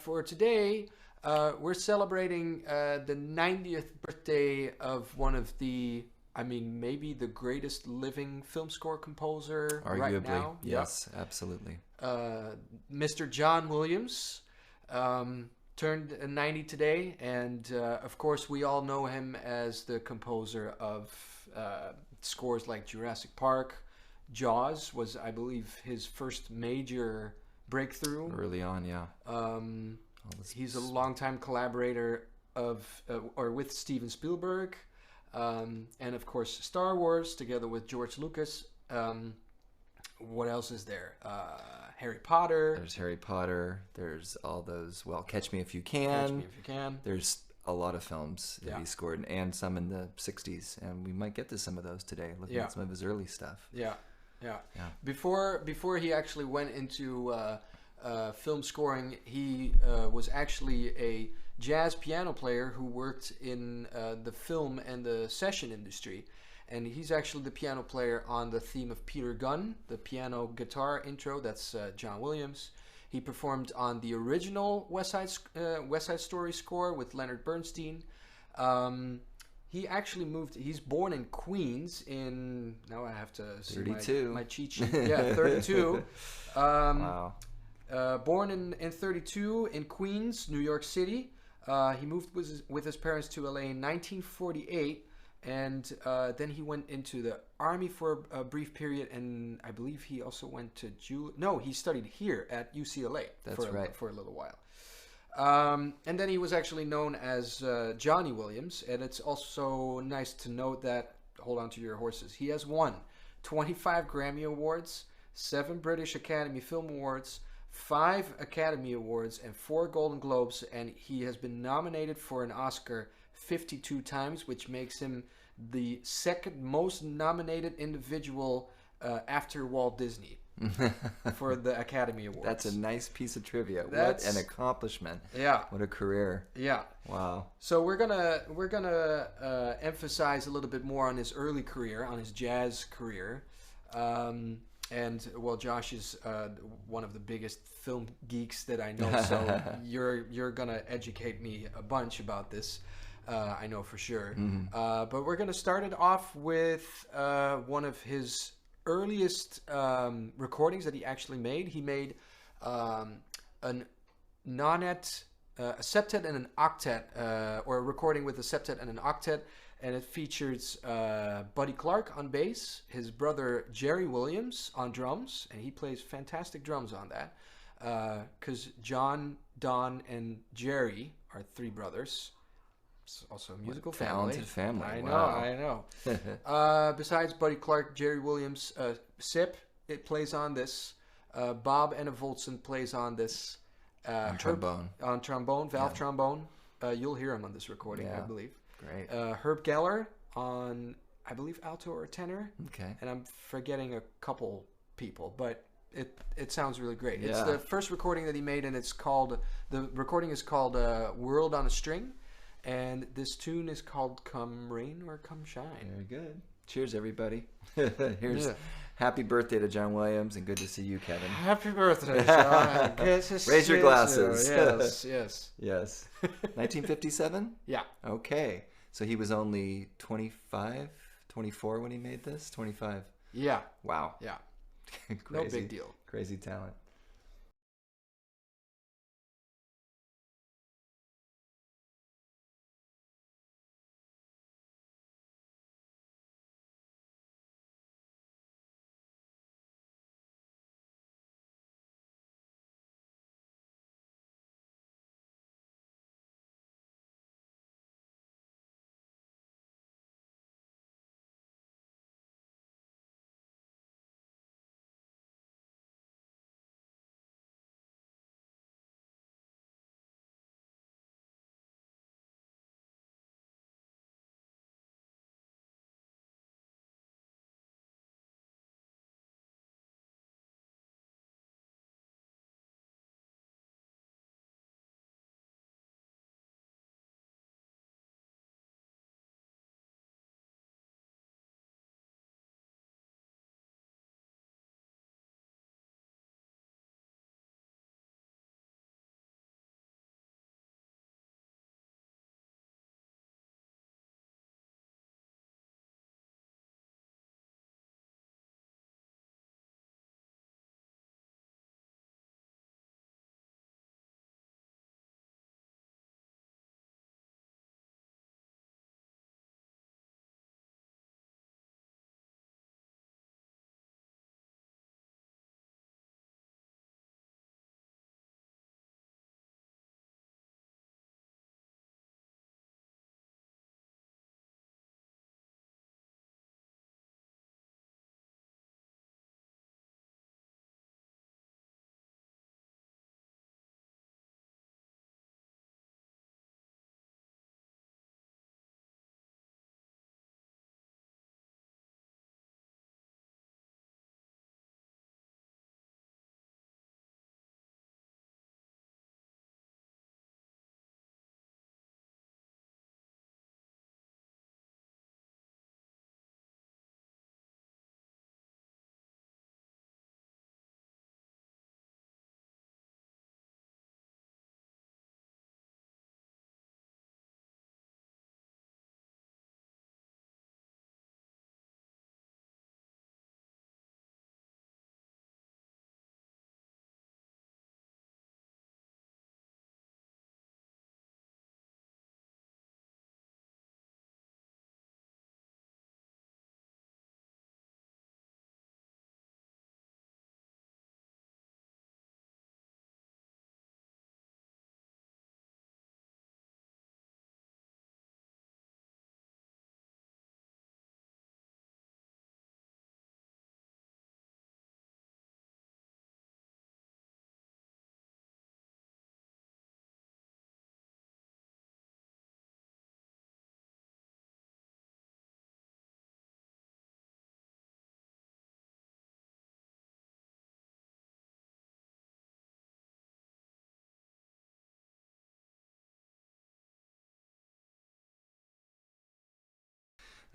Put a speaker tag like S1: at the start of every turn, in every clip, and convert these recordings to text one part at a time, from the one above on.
S1: For today, we're celebrating the 90th birthday of one of the, I mean, maybe the greatest living film score composer right
S2: Arguably,
S1: now. Yep.
S2: yes, absolutely.
S1: Uh, Mr. John Williams turned 90 today, and of course, we all know him as the composer of scores like Jurassic Park. Jaws was, I believe, his first major breakthrough.
S2: Early on, yeah. All
S1: He's a longtime collaborator of or with Steven Spielberg, and of course Star Wars together with George Lucas. What else is there? Harry Potter.
S2: There's Harry Potter. There's all those. Well, Catch Me If You
S1: Catch Me
S2: Can.
S1: If You Can.
S2: There's a lot of films that
S1: Yeah.
S2: he scored, and some in the '60s, and we might get to some of those today. Looking
S1: Yeah.
S2: at some of his early stuff.
S1: Yeah, yeah.
S2: Yeah.
S1: Before he actually went into film scoring, he was actually a jazz piano player who worked in the film and the session industry. And he's actually the piano player on the theme of Peter Gunn, the piano guitar intro. That's John Williams. He performed on the original West Side Story score with Leonard Bernstein. He actually moved. He's born in Queens. Now I have to see
S2: 32.
S1: my cheat sheet. Yeah, 32.
S2: Wow.
S1: Born in 32 in Queens, New York City. He moved with his parents to LA in 1948, and then he went into the army for a brief period, and I believe he also went to he studied here at UCLA for a little while. And then he was actually known as Johnny Williams, and it's also nice to note that, hold on to your horses, he has won 25 Grammy Awards, 7 British Academy Film Awards, 5 Academy Awards, and 4 Golden Globes, and he has been nominated for an Oscar 52 times, which makes him the second most nominated individual after Walt Disney for the Academy Awards.
S2: That's a nice piece of trivia.
S1: That's
S2: What an accomplishment.
S1: Yeah.
S2: What a career.
S1: Yeah.
S2: Wow.
S1: So we're gonna emphasize a little bit more on his early career, on his jazz career. And well, Josh is one of the biggest film geeks that I know, so you're gonna educate me a bunch about this. I know for sure. But we're gonna start it off with one of his earliest recordings that he actually made. He made an nonet, a septet and an octet, or a recording with a septet and an octet. And it features Buddy Clark on bass, his brother Jerry Williams on drums, and he plays fantastic drums on that. Because John, Don, and Jerry are 3 brothers. It's also a musical family.
S2: Talented family.
S1: I
S2: Wow.
S1: know. Besides Buddy Clark, Jerry Williams, Sip, it plays on this. Bob Enevoldsen plays on this.
S2: On trombone.
S1: On trombone, valve trombone. You'll hear him on this recording, I believe.
S2: Great.
S1: Herb Geller on, I believe, alto or tenor.
S2: Okay.
S1: And I'm forgetting a couple people, but it sounds really great. It's
S2: Yeah.
S1: the first recording that he made, and the recording is called World on a String, and this tune is called Come Rain or Come Shine.
S2: Very good. Cheers, everybody. Here's happy birthday to John Williams, and good to see you, Kevin.
S1: Happy birthday, John.
S2: Raise your glasses.
S1: Yes, yes.
S2: Yes. 1957?
S1: Yeah.
S2: Okay. So he was only 25, 24 when he made this? 25.
S1: Yeah.
S2: Wow.
S1: Yeah.
S2: Crazy.
S1: No big deal.
S2: Crazy talent.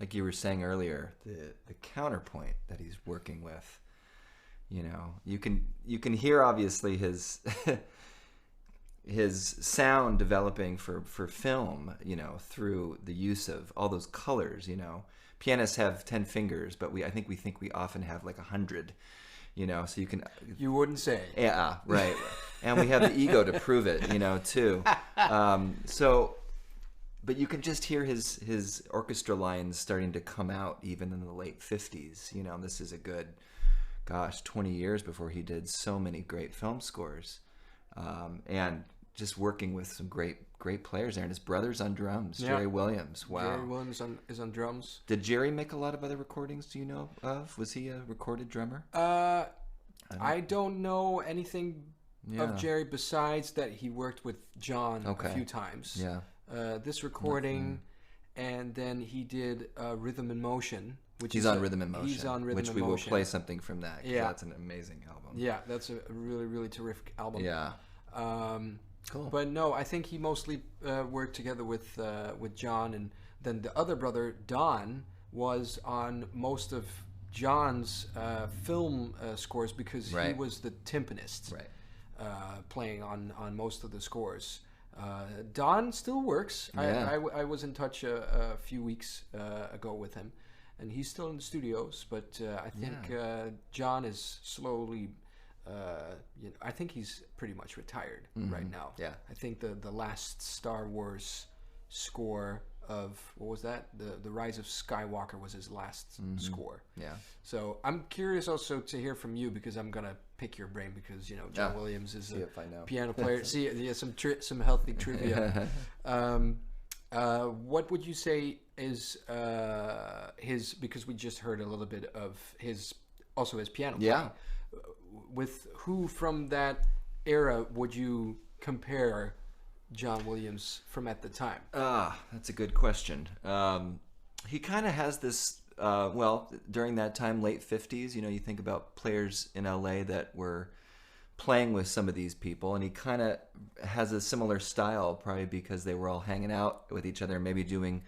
S2: like you were saying earlier, the counterpoint that he's working with. You know, you can hear obviously his his sound developing for film, you know, through the use of all those colors. You know, pianists have 10 fingers, but I think we often have like 100. You know, so you
S1: wouldn't say.
S2: Yeah, right. And we have the ego to prove it, you know, too. But you can just hear his orchestra lines starting to come out even in the late 50s. You know, this is a good, 20 years before he did so many great film scores. And just working with some great players there. And his brother's on drums, yeah. Jerry Williams. Wow.
S1: Jerry Williams is on drums.
S2: Did Jerry make a lot of other recordings, do you know of? Was he a recorded drummer?
S1: I don't know anything of Jerry besides that he worked with John a few times.
S2: Yeah.
S1: This recording, and then he did Rhythm in Motion.
S2: He's on Rhythm in Motion.
S1: He's on Rhythm in Motion.
S2: Which we will play something from that. Yeah. That's an amazing album.
S1: Yeah, that's a really, really terrific album.
S2: Yeah.
S1: Cool. But no, I think he mostly worked together with John, and then the other brother, Don, was on most of John's film scores because he was the timpanist, playing on most of the scores. Don still works. Yeah. I was in touch a few weeks ago with him, and he's still in the studios. But I think John is slowly. I think he's pretty much retired right now.
S2: Yeah.
S1: I think the last Star Wars score of, what was that? The Rise of Skywalker was his last score.
S2: Yeah.
S1: So I'm curious also to hear from you, because I'm gonna pick your brain, because you know John Williams is a piano player. See, some healthy trivia. What would you say is his? Because we just heard a little bit of his piano playing.
S2: Yeah.
S1: With who from that era would you compare John Williams from at the time?
S2: That's a good question. He kind of has this, during that time, late 50s, you know, you think about players in LA that were playing with some of these people, and he kind of has a similar style, probably because they were all hanging out with each other, maybe doing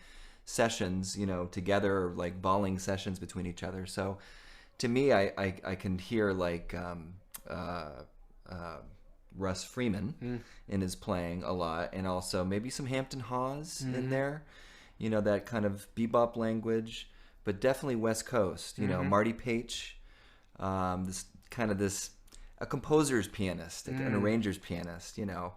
S2: sessions, you know, together, or like balling sessions between each other. So to me, I can hear like Russ Freeman in his playing a lot, and also maybe some Hampton Hawes in there, you know, that kind of bebop language, but definitely West Coast, you know, Marty Paich, a composer's pianist, an arranger's pianist, you know,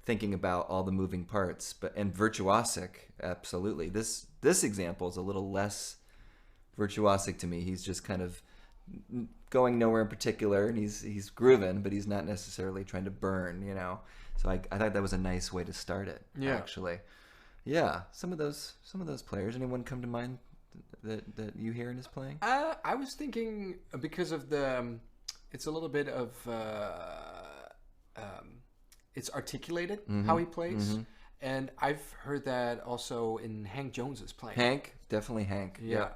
S2: thinking about all the moving parts, and virtuosic, absolutely. This example is a little less virtuosic to me. He's just kind of going nowhere in particular, and he's grooving, but he's not necessarily trying to burn, you know. So I thought that was a nice way to start it. Yeah. Actually, yeah. Some of those players. Anyone come to mind that you hear in his playing?
S1: I was thinking, because of the, it's a little bit of it's articulated how he plays, and I've heard that also in Hank Jones's playing.
S2: Definitely Hank. Yeah,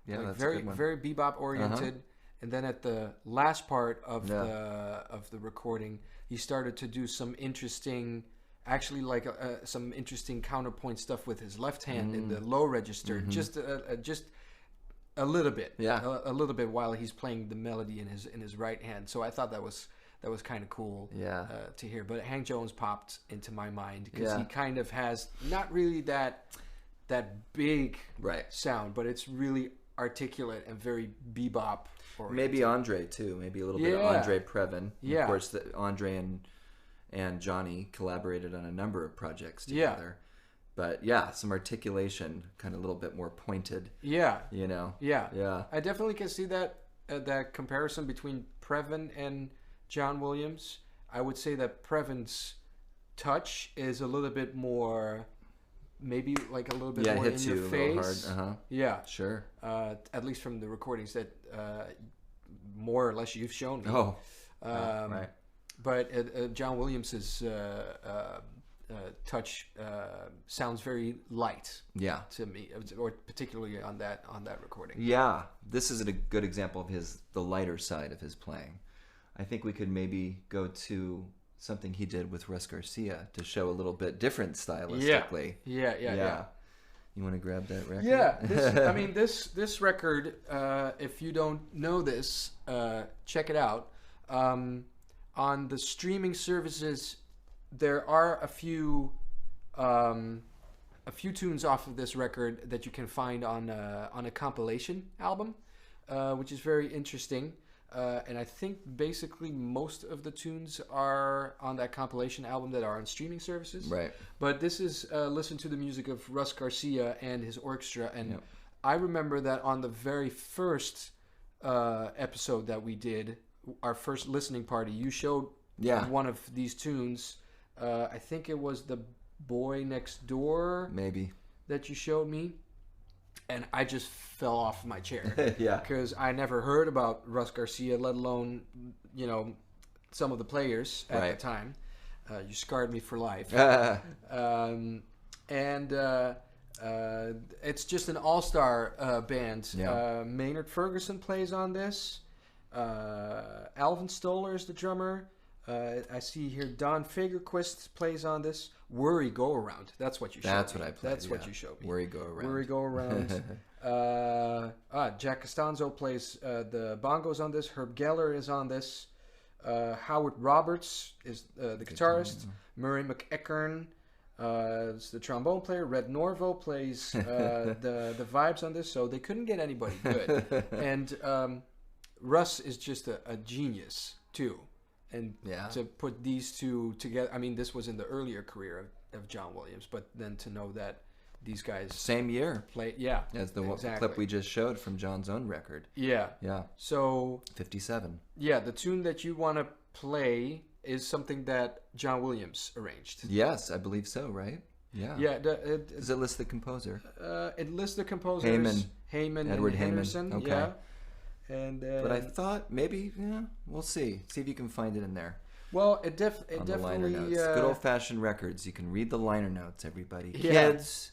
S1: like that's very, a good one. Very bebop oriented. And then at the last part of the recording, he started to do some interesting, actually like some interesting counterpoint stuff with his left hand in the low register, just a little bit, a little bit, while he's playing the melody in his right hand. So I thought that was kind of cool to hear. But Hank Jones popped into my mind because he kind of has not really that big sound, but it's really articulate and very bebop.
S2: Maybe Andre too. Maybe a little bit of Andre Previn.
S1: Yeah.
S2: Of course, Andre and Johnny collaborated on a number of projects together. But some articulation, kind of a little bit more pointed.
S1: Yeah.
S2: You know.
S1: Yeah.
S2: Yeah.
S1: I definitely can see that comparison between Previn and John Williams. I would say that Previn's touch is a little bit more. Maybe like a little bit more in your face.
S2: Hard.
S1: Yeah,
S2: sure.
S1: At least from the recordings that more or less you've shown me.
S2: Right.
S1: But John Williams's touch sounds very light.
S2: Yeah.
S1: To me, or particularly on that recording.
S2: Yeah, this is a good example of the lighter side of his playing. I think we could maybe go to something he did with Russ Garcia to show a little bit different stylistically.
S1: Yeah.
S2: You want to grab that record?
S1: Yeah, I mean, this record, if you don't know this, check it out. On the streaming services, there are a few tunes off of this record that you can find on a compilation album, which is very interesting. And I think basically most of the tunes are on that compilation album that are on streaming services.
S2: Right.
S1: But this is listen to the music of Russ Garcia and his orchestra. And
S2: Yep.
S1: I remember that on the very first episode that we did, our first listening party, you showed one of these tunes. I think it was The Boy Next Door.
S2: Maybe.
S1: That you showed me. And I just fell off my chair.
S2: Yeah.
S1: Because I never heard about Russ Garcia, let alone, some of the players at the time. You scarred me for life. It's just an all-star band.
S2: Yeah.
S1: Maynard Ferguson plays on this. Alvin Stoller is the drummer. I see here Don Fagerquist plays on this. Worry Go Around. That's what you showed me.
S2: That's what I played.
S1: That's what you showed me.
S2: Worry Go Around.
S1: Worry Go Around. Jack Costanzo plays the bongos on this. Herb Geller is on this. Howard Roberts is the guitarist. Murray McEachern is the trombone player. Red Norvo plays the vibes on this. So they couldn't get anybody good. And Russ is just a genius too. And to put these two together, I mean, this was in the earlier career of John Williams, but then to know that these guys
S2: same year
S1: play,
S2: as the clip we just showed from John's own record.
S1: Yeah. So
S2: 57.
S1: Yeah, the tune that you want to play is something that John Williams arranged.
S2: Yes, I believe so. Right? Yeah.
S1: Yeah.
S2: Does it list the composer?
S1: It lists the composers. Heyman,
S2: Edward
S1: and Henderson.
S2: Heyman. Okay.
S1: Yeah. And
S2: but I thought maybe we'll see if you can find it in there.
S1: Well, it
S2: on
S1: definitely
S2: the liner notes. Good old-fashioned records. You can read the liner notes, everybody.
S1: Yeah.
S2: Kids,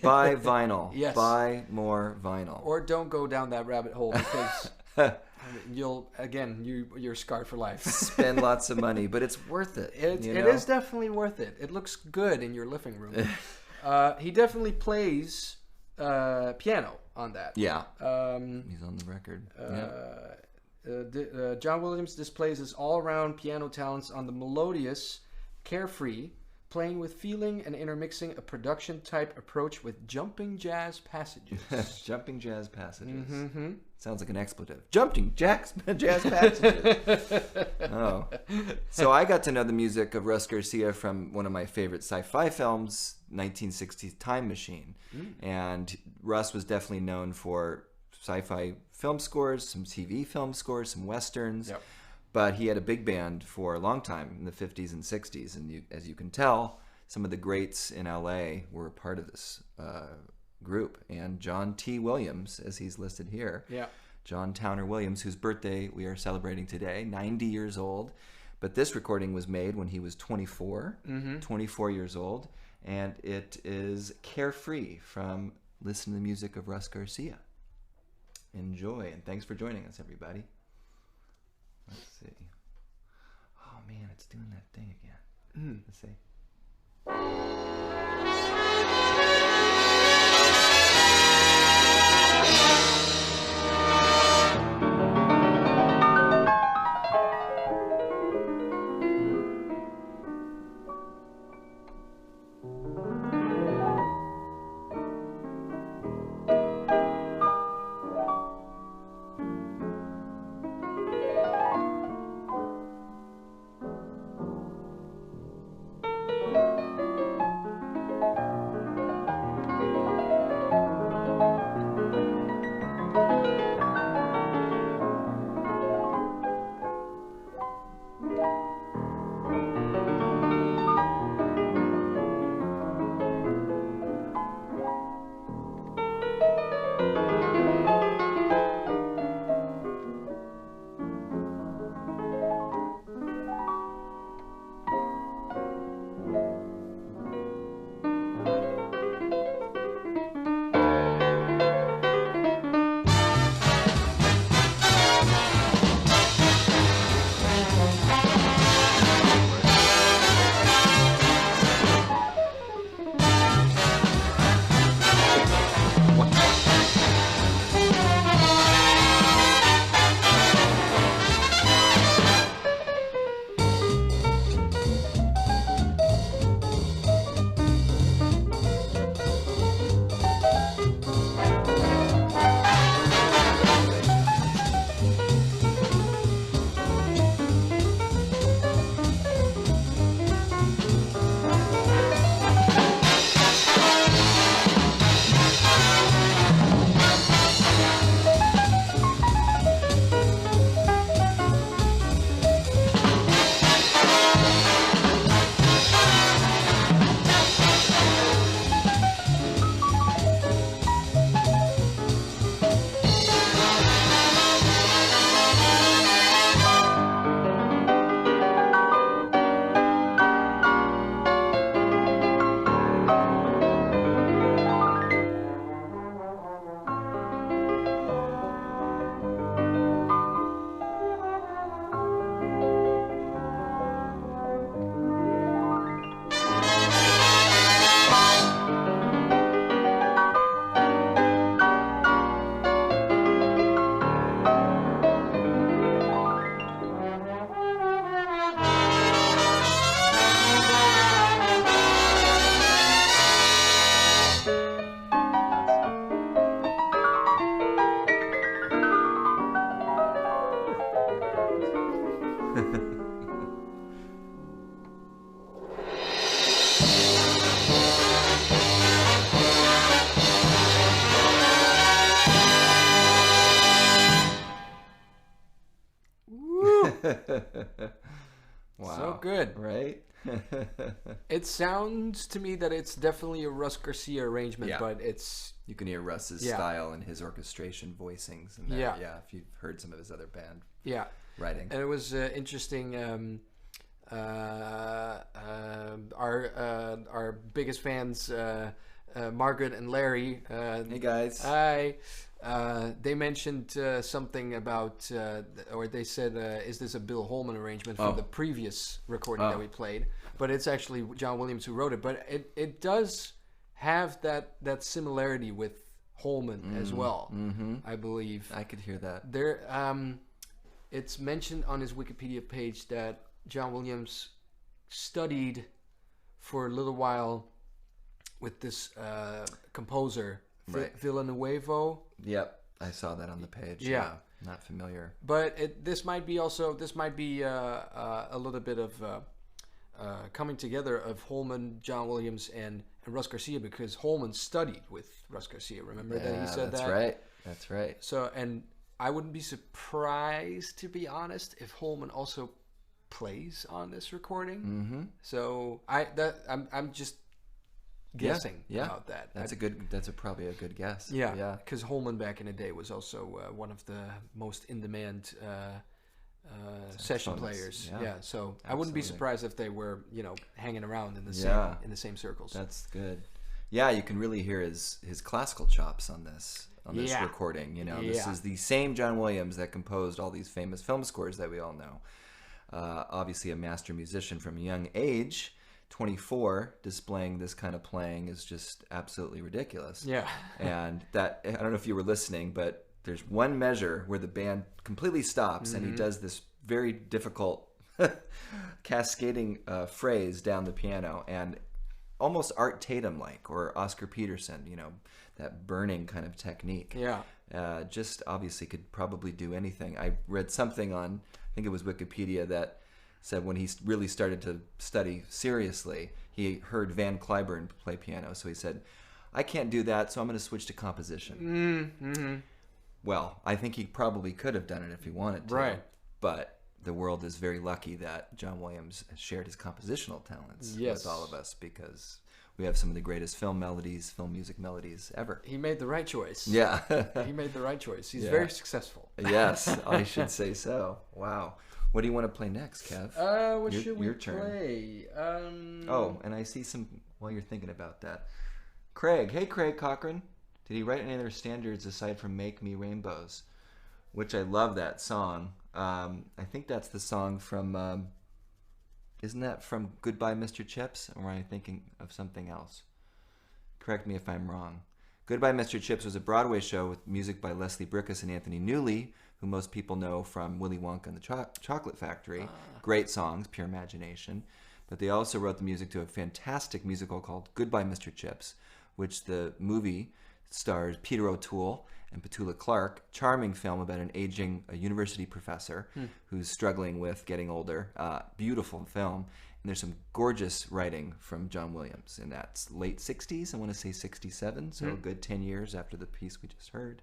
S2: buy vinyl.
S1: Yes.
S2: Buy more vinyl.
S1: Or don't go down that rabbit hole because you're scarred for life.
S2: Spend lots of money, but it's worth it.
S1: It is definitely worth it. It looks good in your living room. He definitely plays piano on that.
S2: Yeah. He's on the record.
S1: John Williams displays his all-around piano talents on the melodious, carefree, playing with feeling and intermixing a production-type approach with jumping jazz passages.
S2: Jumping jazz passages.
S1: Mm-hmm.
S2: Sounds like an expletive. Jumping jazz passages. Oh. So I got to know the music of Russ Garcia from one of my favorite sci-fi films, 1960s Time Machine. And Russ was definitely known for sci-fi film scores, some TV film scores, some westerns.
S1: Yep.
S2: But he had a big band for a long time in the 50s and 60s. And as you can tell, some of the greats in LA were a part of this group. And John T. Williams, as he's listed here.
S1: Yeah.
S2: John Towner Williams, whose birthday we are celebrating today, 90 years old. But this recording was made when he was 24, 24 years old. And it is Carefree from Listen to the Music of Russ Garcia. Enjoy, and thanks for joining us, everybody. Let's see. Oh, man, it's doing that thing again. Let's see.
S1: good.
S2: Right?
S1: It sounds to me that it's definitely a Russ Garcia arrangement,
S2: Yeah.
S1: but it's...
S2: You can hear Russ's style and his orchestration voicings in there. Yeah, if you've heard some of his other band writing.
S1: And it was interesting. Our biggest fans, Margaret and Larry.
S2: Hey guys.
S1: Hi. They mentioned something about, or they said, is this a Bill Holman arrangement from the previous recording that we played? But it's actually John Williams who wrote it. But it does have that similarity with Holman as well, I believe.
S2: I could hear that.
S1: There, it's mentioned on his Wikipedia page that John Williams studied for a little while with this composer, Villanuevo.
S2: Yep, I saw that on the page.
S1: Yeah.
S2: Not familiar.
S1: But this might be a little bit of coming together of Holman, John Williams, and Russ Garcia, because Holman studied with Russ Garcia. Remember that he said that?
S2: That's right.
S1: So, and I wouldn't be surprised, to be honest, if Holman also plays on this recording. Mm-hmm. So I'm just guessing about that.
S2: That's probably a good guess.
S1: Yeah. Because Holman back in the day was also one of the most in-demand session players. Yeah. So I wouldn't be surprised if they were, hanging around in the same circles.
S2: That's good. Yeah, you can really hear his classical chops on this recording. This is the same John Williams that composed all these famous film scores that we all know. Obviously a master musician from a young age. 24, displaying this kind of playing is just absolutely ridiculous.
S1: Yeah.
S2: And that, I don't know if you were listening, but there's one measure where the band completely stops and he does this very difficult cascading phrase down the piano, and almost Art Tatum-like, or Oscar Peterson, that burning kind of technique.
S1: Yeah.
S2: Just obviously could probably do anything. I read something on, I think it was Wikipedia, that said when he really started to study seriously, he heard Van Cliburn play piano. So he said, I can't do that, so I'm going to switch to composition. Mm-hmm. Well, I think he probably could have done it if he wanted to.
S1: Right.
S2: But the world is very lucky that John Williams shared his compositional talents with all of us, because we have some of the greatest film music melodies ever.
S1: He made the right choice.
S2: Yeah.
S1: He made the right choice. He's very successful.
S2: Yes, I should say so. Wow. What do you want to play next, Kev?
S1: What should we play?
S2: And I see some, while you're thinking about that. Craig. Hey, Craig Cochran. Did he write any other standards aside from Make Me Rainbows? Which I love that song. I think that's the song from, isn't that from Goodbye, Mr. Chips? Or am I thinking of something else? Correct me if I'm wrong. Goodbye, Mr. Chips was a Broadway show with music by Leslie Bricusse and Anthony Newley, who most people know from Willy Wonka and the Chocolate Factory. Great songs, pure imagination. But they also wrote the music to a fantastic musical called Goodbye, Mr. Chips, which the movie stars Peter O'Toole and Petula Clark. Charming film about an aging university professor who's struggling with getting older. Beautiful film. And there's some gorgeous writing from John Williams in that late 60s. I want to say 67, so a good 10 years after the piece we just heard.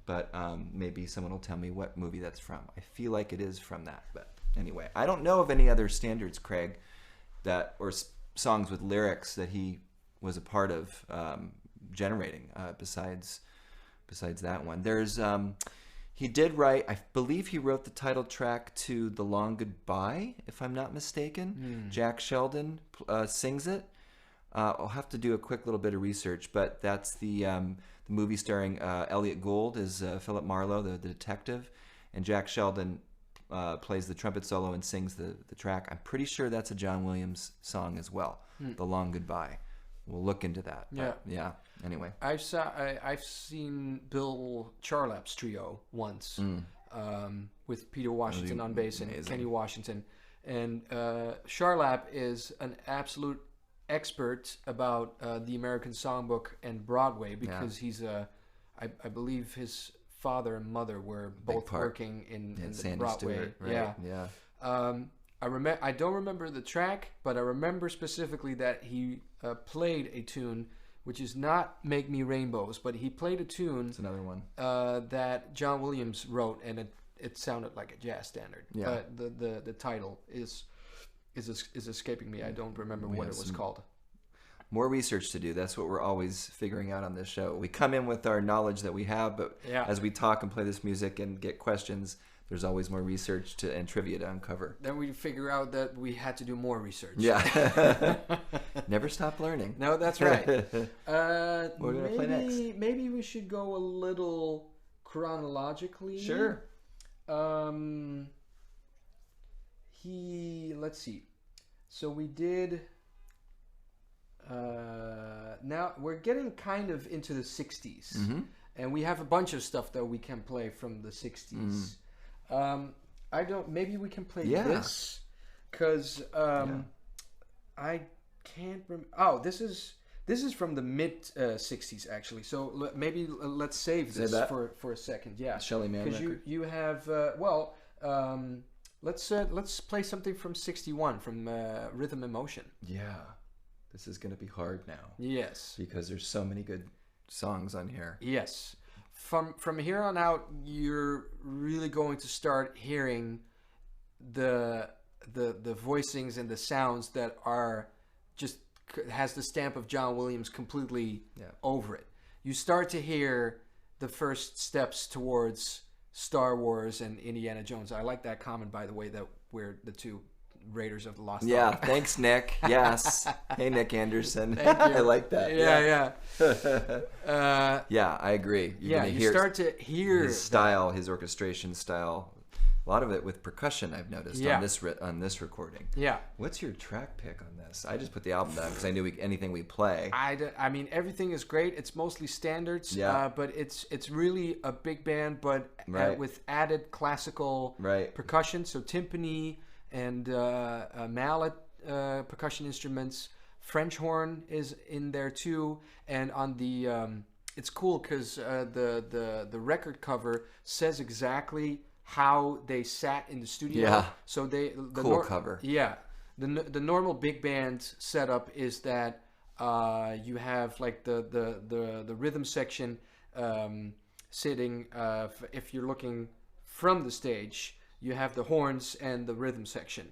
S2: But maybe someone will tell me what movie that's from. I feel like it is from that. But anyway, I don't know of any other standards, Craig, or songs with lyrics that he was a part of generating besides that one. There's he did write, I believe he wrote the title track to The Long Goodbye, if I'm not mistaken. Jack Sheldon sings it. I'll have to do a quick little bit of research, but that's the movie starring Elliot Gould as Philip Marlowe, the detective, and Jack Sheldon plays the trumpet solo and sings the track. I'm pretty sure that's a John Williams song as well, The Long Goodbye. We'll look into that. Yeah. Anyway,
S1: I've seen Bill Charlap's trio once with Peter Washington on bass and Kenny Washington, and Charlap is an absolute expert about the American Songbook and Broadway, because he's I believe his father and mother were both working in the
S2: Sandy
S1: Broadway.
S2: Stewart, right? Yeah.
S1: I don't remember the track, but I remember specifically that he played a tune which is not Make Me Rainbows, but he played a tune.
S2: It's another one
S1: that John Williams wrote, and it sounded like a jazz standard.
S2: Yeah.
S1: The title is is escaping me. I don't remember
S2: We
S1: what
S2: have
S1: it was
S2: some
S1: called.
S2: More research to do. That's what we're always figuring out on this show. We come in with our knowledge that we have, but as we talk and play this music and get questions, there's always more research and trivia to uncover.
S1: Then we figure out that we had to do more research.
S2: Yeah. Never stop learning.
S1: No, that's right.
S2: What are we going to play next?
S1: Maybe we should go a little chronologically.
S2: Sure.
S1: Let's see. So we did... now we're getting kind of into the 60s.
S2: Mm-hmm.
S1: And we have a bunch of stuff that we can play from the 60s. Maybe we can play this. Because I can't remember. Oh, this is from the mid 60s, actually. So maybe let's save this for a second. Yeah.
S2: Shelly Man
S1: Because you have... let's play something from 61, from Rhythm and Motion.
S2: Yeah. This is going to be hard now.
S1: Yes.
S2: Because there's so many good songs on here.
S1: Yes. From here on out, you're really going to start hearing the voicings and the sounds that are just has the stamp of John Williams completely over it. You start to hear the first steps towards Star Wars and Indiana Jones. I like that comment, by the way, that we're the two Raiders of the Lost Ark.
S2: Yeah, thanks, Nick. Yes. Hey, Nick Anderson.
S1: Thank you.
S2: I like that.
S1: Yeah.
S2: Yeah, I agree.
S1: You start to hear
S2: his style, his orchestration style. A lot of it with percussion, I've noticed on this recording.
S1: Yeah.
S2: What's your track pick on this? I just put the album down because I knew anything we play.
S1: I mean, everything is great. It's mostly standards, but it's really a big band, but with added classical percussion. So timpani and mallet percussion instruments. French horn is in there too, and on the it's cool because the record cover says exactly how they sat in the studio.
S2: Yeah.
S1: So
S2: cool cover.
S1: Yeah. The normal big band setup is that you have like the rhythm section sitting. If you're looking from the stage, you have the horns and the rhythm section.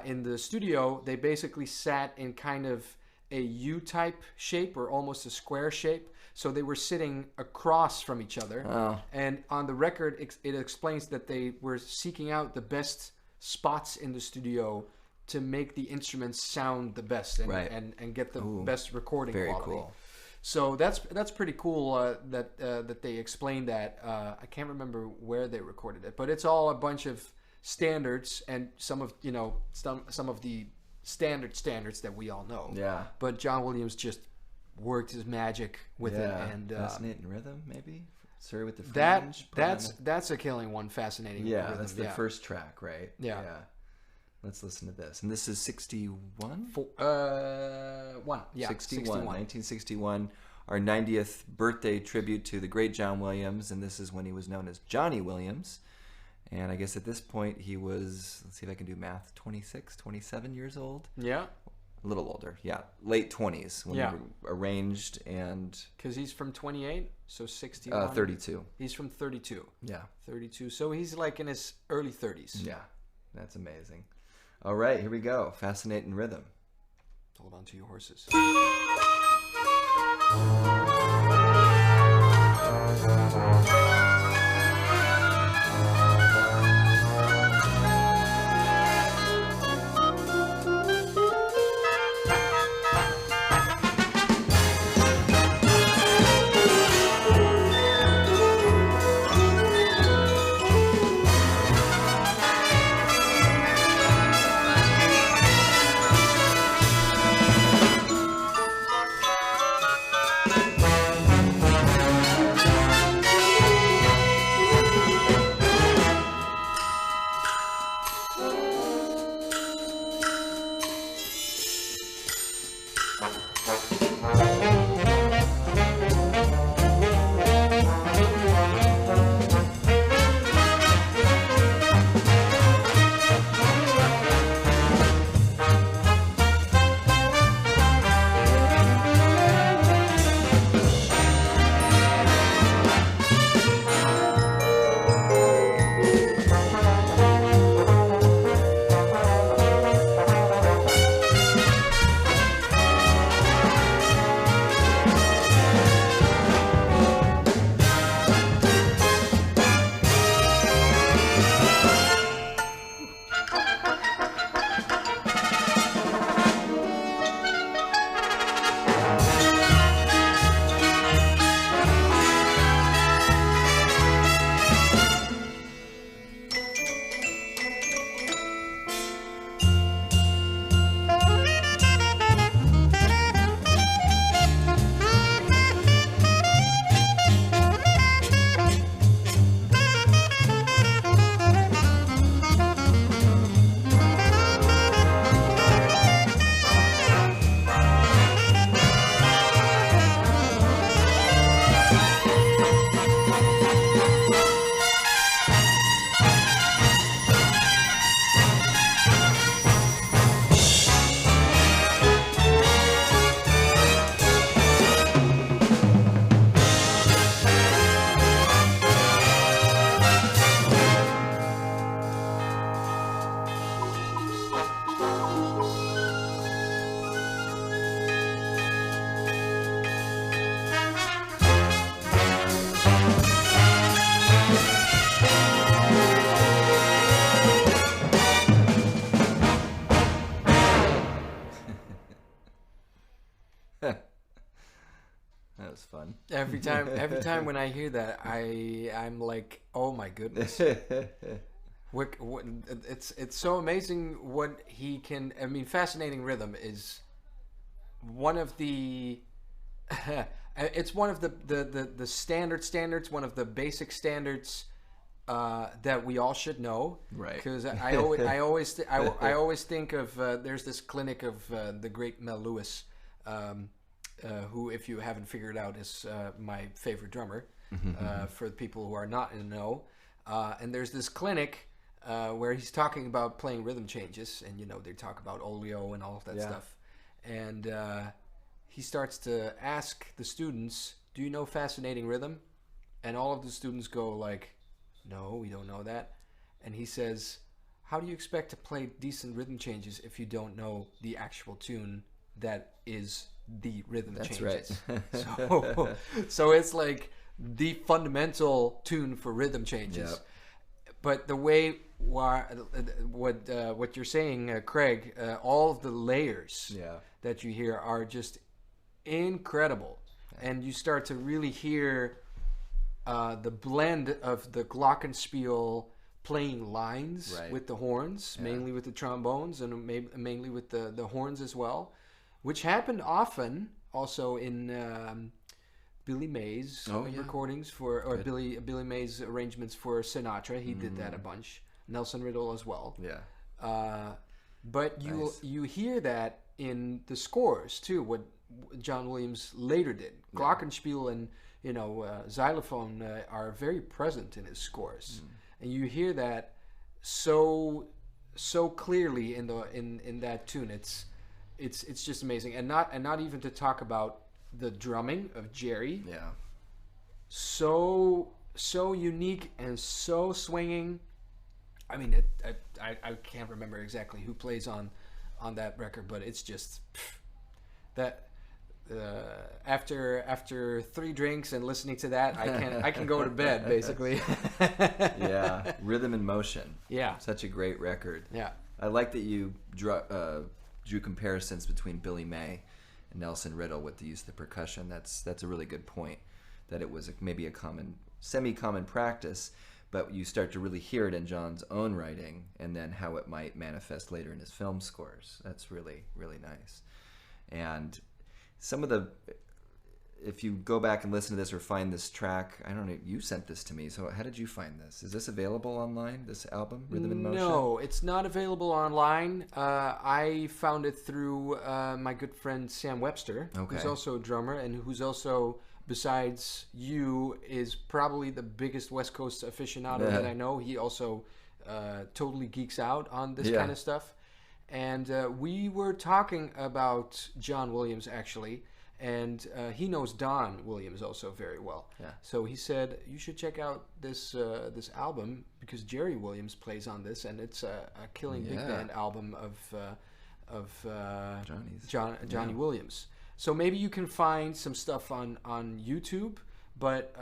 S1: In the studio, they basically sat in kind of a U-type shape or almost a square shape. So they were sitting across from each other.
S2: Oh.
S1: And on the record, it explains that they were seeking out the best spots in the studio to make the instruments sound the best and get the best recording quality.
S2: Very cool.
S1: So that's pretty cool that they explained that. I can't remember where they recorded it, but it's all a bunch of standards and some of the standards that we all know.
S2: Yeah.
S1: But John Williams just worked his magic with it, and
S2: Fascinating Rhythm, maybe. Sorry, with the
S1: fringe. That's a killing one. Fascinating.
S2: Yeah,
S1: rhythm.
S2: that's the first track, right?
S1: Yeah.
S2: Let's listen to this. And this is 61?
S1: 1. Yeah,
S2: 61. 1961. Our 90th birthday tribute to the great John Williams. And this is when he was known as Johnny Williams. And I guess at this point he was, let's see if I can do math, 26, 27 years old?
S1: Yeah.
S2: A little older, late 20s when we were arranged, and...
S1: Because he's from 28, so 61.
S2: 32.
S1: He's from 32.
S2: Yeah.
S1: 32. So he's like in his early 30s.
S2: Yeah, that's amazing. All right, here we go. Fascinating Rhythm.
S1: Hold on to your horses.
S2: That was fun.
S1: Every time when I hear that, I'm like, oh my goodness. It's so amazing what he can. I mean, Fascinating Rhythm is one of the. It's one of the standards, one of the basic standards that we all should know.
S2: Right.
S1: Because I always think of there's this clinic of the great Mel Lewis, who, if you haven't figured out, is my favorite drummer. For the people who are not in the know, and there's this clinic. Where he's talking about playing rhythm changes, and they talk about oleo and all of that stuff, and he starts to ask the students, "Do you know Fascinating Rhythm?" And all of the students go like, "No, we don't know that." And he says, "How do you expect to play decent rhythm changes if you don't know the actual tune that is the rhythm changes?" That's right. So it's like the fundamental tune for rhythm changes. Yep. But the way what you're saying, Craig, all of the layers that you hear are just incredible, and you start to really hear the blend of the glockenspiel playing lines with the horns, mainly with the trombones, and mainly with the horns as well, which happened often also in Billy Mays recordings Billy Mays arrangements for Sinatra. He did that a bunch. Nelson Riddle as well. Yeah. But you hear that in the scores too. What John Williams later did. Glockenspiel and xylophone are very present in his scores, and you hear that so clearly in that tune. It's just amazing, and not even to talk about the drumming of Jerry. Yeah. So unique and so swinging. I mean, I can't remember exactly who plays on that record, but it's just that. After 3 drinks and listening to that, I can go to bed basically.
S2: Yeah, Rhythm and Motion.
S1: Yeah,
S2: such a great record.
S1: Yeah,
S2: I like that you drew comparisons between Billy May and Nelson Riddle with the use of the percussion. That's a really good point. That it was maybe a semi-common practice, but you start to really hear it in John's own writing, and then how it might manifest later in his film scores. That's really, really nice. And some of if you go back and listen to this or find this track, I don't know, you sent this to me, so how did you find this? Is this available online, this album, Rhythm and Motion?
S1: No, it's not available online. I found it through my good friend Sam Webster, who's also a drummer, and who's also, besides you, is probably the biggest West Coast aficionado that I know. He also totally geeks out on this kind of stuff. And we were talking about John Williams, actually, and he knows Don Williams also very well. Yeah. So he said, you should check out this album, because Jerry Williams plays on this, and it's a killing big band album of Johnny Williams. So maybe you can find some stuff on YouTube, but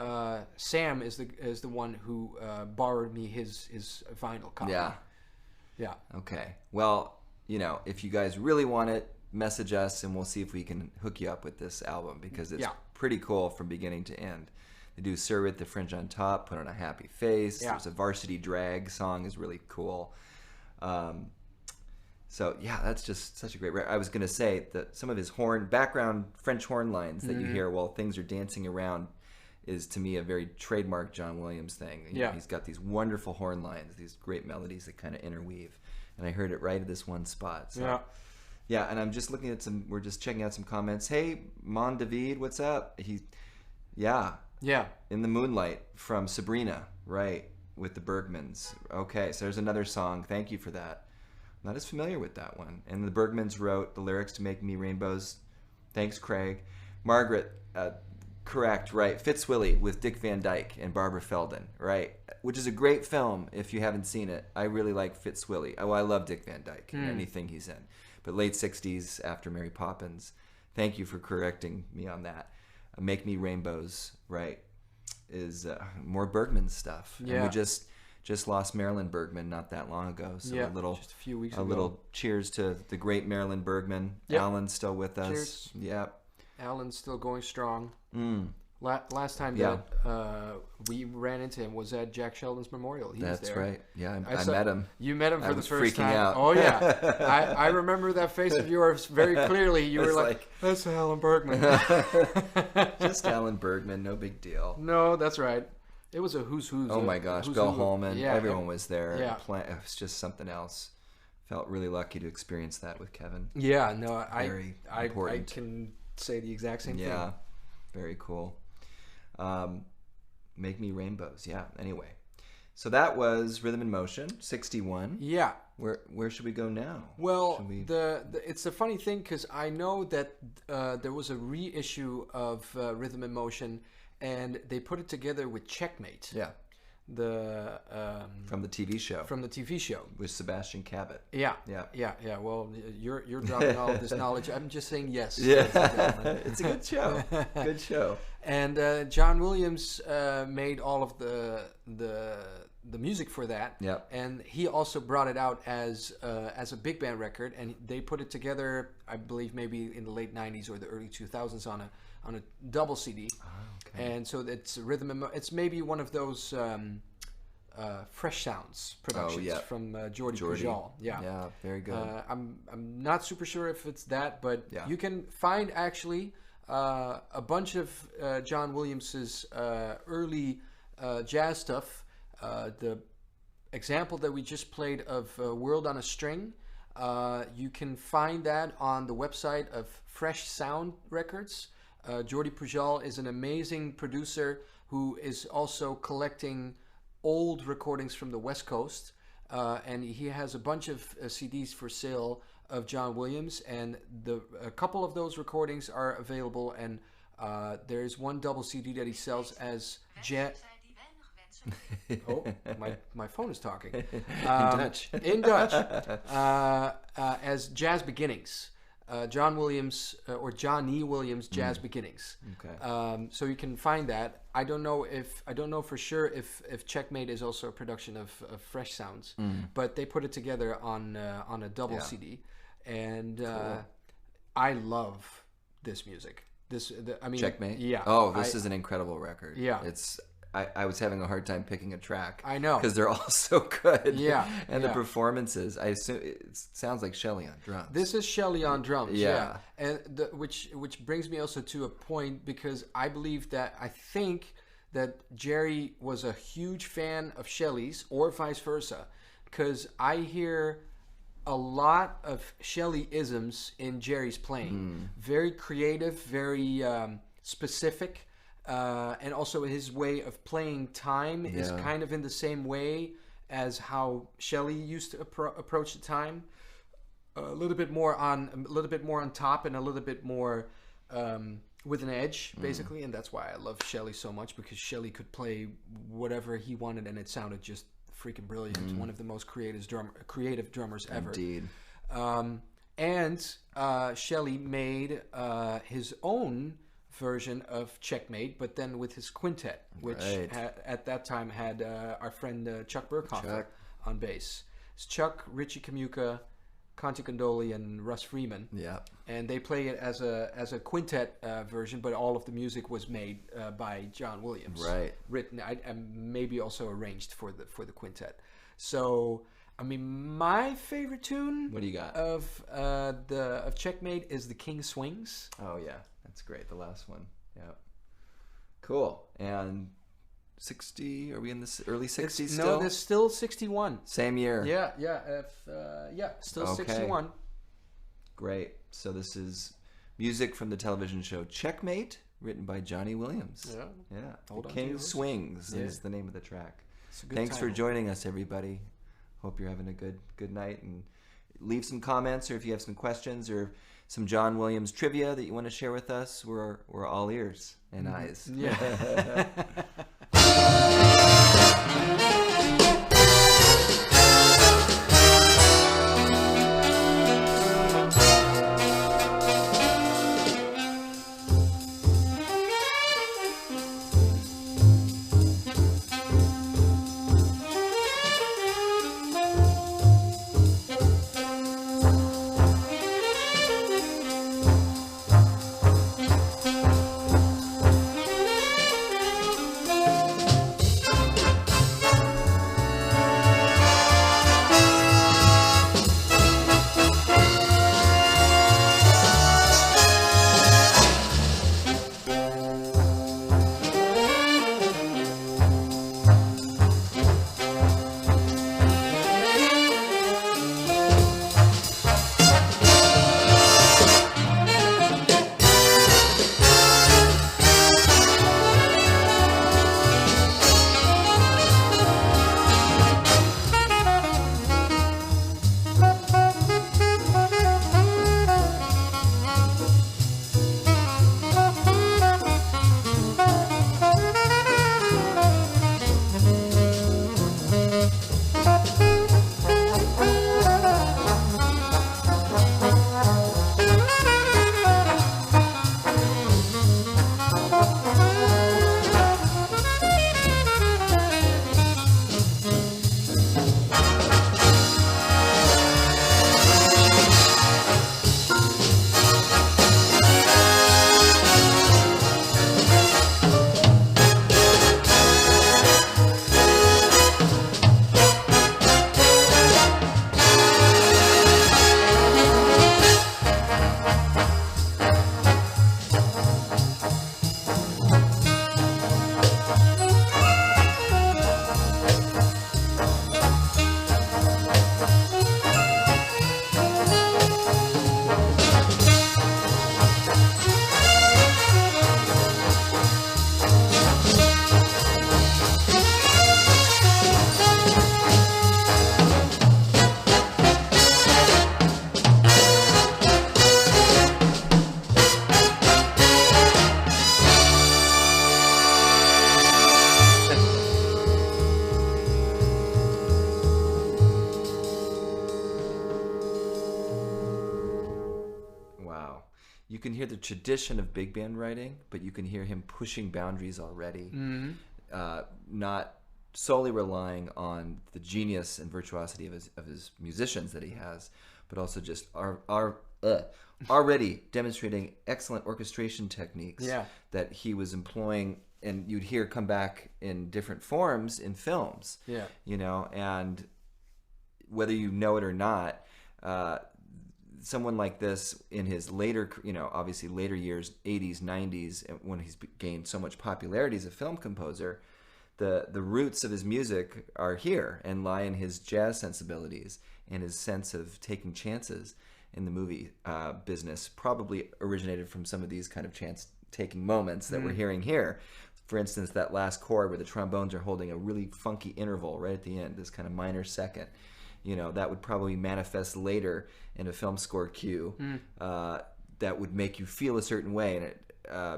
S1: Sam is the one who borrowed me his vinyl copy.
S2: Yeah.
S1: Yeah.
S2: Okay. Well, if you guys really want it, message us and we'll see if we can hook you up with this album, because it's pretty cool from beginning to end. They do Sir with the Fringe on Top, Put on a Happy Face. Yeah. There's a Varsity Drag song is really cool. So yeah, that's just such a great record. I was going to say that some of his background French horn lines that you hear while things are dancing around is, to me, a very trademark John Williams thing. He's got these wonderful horn lines, these great melodies that kind of interweave. And I heard it right at this one spot. So, yeah, and I'm just looking at we're just checking out some comments. Hey, Mon David, what's up? In the Moonlight from Sabrina, right, with the Bergmans. Okay, so there's another song. Thank you for that. Not as familiar with that one. And the Bergmans wrote the lyrics to Make Me Rainbows. Thanks, Craig. Margaret, correct, right. Fitzwilly with Dick Van Dyke and Barbara Feldon, right, which is a great film if you haven't seen it. I really like Fitzwilly. Oh, I love Dick Van Dyke and anything he's in. But late 60s, after Mary Poppins. Thank you for correcting me on that. Make Me Rainbows, right, is more Bergman stuff. Yeah. And we just lost Marilyn Bergman not that long ago. So
S1: just a few weeks ago.
S2: A little cheers to the great Marilyn Bergman. Yep. Alan's still with us.
S1: Cheers.
S2: Yep.
S1: Alan's still going strong.
S2: Mm.
S1: Last time
S2: Yeah.
S1: that we ran into him was at Jack Sheldon's memorial. He was
S2: That's
S1: there.
S2: right. Yeah, I
S1: saw-
S2: met him.
S1: You met him
S2: I
S1: for the
S2: was
S1: first
S2: freaking
S1: time.
S2: out.
S1: Oh yeah, I remember that face of yours very clearly. You were
S2: It's
S1: like, "That's Alan Bergman."
S2: Just Alan Bergman, no big deal.
S1: No, that's right. It was a who's who's.
S2: Oh my gosh,
S1: who's
S2: Bill
S1: who.
S2: Holman,
S1: Yeah,
S2: everyone was there.
S1: Yeah.
S2: It was just something else. Felt really lucky to experience that with Kevin.
S1: Yeah, no,
S2: Very
S1: I
S2: important.
S1: can say the exact same
S2: Yeah,
S1: thing.
S2: very cool. Make Me Rainbows. Yeah. Anyway, so that was Rhythm in Motion, 61.
S1: Yeah.
S2: Where should we go now?
S1: Well,
S2: Should we-
S1: it's a funny thing because I know that there was a reissue of Rhythm in Motion, and they put it together with Checkmate.
S2: Yeah,
S1: The
S2: from the TV show
S1: from the TV show.
S2: with Sebastian Cabot.
S1: Yeah.
S2: Yeah.
S1: Yeah. Well, you're dropping all of this knowledge. I'm just saying yes.
S2: Yeah,
S1: ladies and gentlemen.
S2: it's a good show. Good show.
S1: And John Williams made all of the music for that.
S2: Yep.
S1: And he also brought it out as a big band record, and they put it together, I believe, maybe in the late '90s or the early 2000s on a double CD.
S2: Oh, okay.
S1: And so it's it's maybe one of those Fresh Sounds productions
S2: yeah.
S1: from Jordi
S2: Jordi.
S1: Pujol. Yeah.
S2: Yeah, very good.
S1: I'm not super sure if it's that, but
S2: Yeah.
S1: you can find actually a bunch of John Williams's early jazz stuff. The example that we just played of World on a String, you can find that on the website of Fresh Sound Records. Jordi Pujol is an amazing producer who is also collecting old recordings from the West Coast, and he has a bunch of CDs for sale of John Williams, and a couple of those recordings are available, and there's one double CD that he sells as Oh, my phone is talking.
S2: In Dutch.
S1: In Dutch, as Jazz Beginnings. John Williams or Johnny Williams Jazz Beginnings.
S2: Okay.
S1: So you can find that. I don't know for sure if Checkmate is also a production of Fresh Sounds, but they put it together on a double
S2: Yeah.
S1: CD, and
S2: Cool.
S1: I love this music. I mean,
S2: Checkmate.
S1: Yeah.
S2: Oh, this is an incredible record.
S1: Yeah.
S2: It's. I was having a hard time picking a track.
S1: I know.
S2: Because they're all so good.
S1: Yeah,
S2: And
S1: yeah.
S2: the performances, I assume it sounds like Shelley on drums.
S1: This is Shelley on drums,
S2: Yeah.
S1: and which brings me also to a point, because I think that Jerry was a huge fan of Shelley's, or vice versa, because I hear a lot of Shelley-isms in Jerry's playing. Very creative, very specific. And also his way of playing time is
S2: Yeah.
S1: kind of in the same way as how Shelley used to approach the time. A little bit more on top, and a little bit more with an edge, basically. And that's why I love Shelley so much, because Shelley could play whatever he wanted, and it sounded just freaking brilliant. One of the most creative drummers ever.
S2: Indeed.
S1: And Shelley made his own version of Checkmate, but then with his quintet, which
S2: Right.
S1: at that time had our friend Chuck Burkhofer
S2: Chuck.
S1: on bass. It's Chuck, Richie Kamuka, Conti Condoli, and Russ Freeman,
S2: Yeah.
S1: and they play it as a quintet version, but all of the music was made by John Williams,
S2: Right.
S1: written and maybe also arranged for the quintet. So, I mean, my favorite tune
S2: What do you got?
S1: of Checkmate is the King Swings.
S2: Oh yeah, that's great. The last one. Yeah. Cool. And 60? Are we in the early 60s still?
S1: No, there's still 61.
S2: Same year.
S1: Yeah, still
S2: Okay.
S1: 61.
S2: Great. So this is music from the television show Checkmate, written by Johnny Williams.
S1: Yeah.
S2: Yeah.
S1: Hold
S2: The
S1: on to
S2: King
S1: yours.
S2: Swings
S1: Yeah.
S2: is the name of the track.
S1: It's a good
S2: Thanks for
S1: title.
S2: joining us, everybody. Hope you're having a good night, and leave some comments, or if you have some questions or some John Williams trivia that you want to share with us, we're all ears and eyes.
S1: Yeah.
S2: the tradition of big band writing, but you can hear him pushing boundaries already, not solely relying on the genius and virtuosity of his musicians that he has, but also just already demonstrating excellent orchestration techniques that he was employing, and you'd hear come back in different forms in films.
S1: Yeah.
S2: You know, and whether you know it or not, someone like this in his later, you know, obviously later years, 80s, 90s, when he's gained so much popularity as a film composer, the roots of his music are here and lie in his jazz sensibilities and his sense of taking chances in the movie business. Probably originated from some of these kind of chance-taking moments that we're hearing here. For instance, that last chord where the trombones are holding a really funky interval right at the end, this kind of minor second. You know, that would probably manifest later in a film score cue that would make you feel a certain way, and it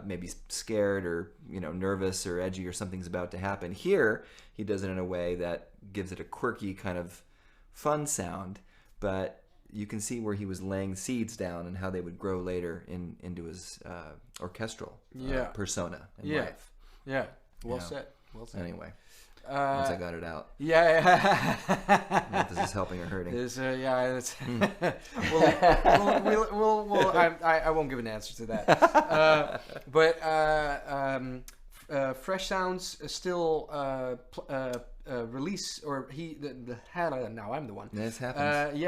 S2: maybe scared or, you know, nervous or edgy or something's about to happen. Here, he does it in a way that gives it a quirky kind of fun sound, but you can see where he was laying seeds down and how they would grow later into his orchestral persona in life.
S1: Yeah, well said. Well said.
S2: Anyway. Once I got it out.
S1: Yeah.
S2: I don't know if this is helping or hurting.
S1: It's, I won't give an answer to that. But Fresh Sounds still release, or now I'm the one.
S2: This happens.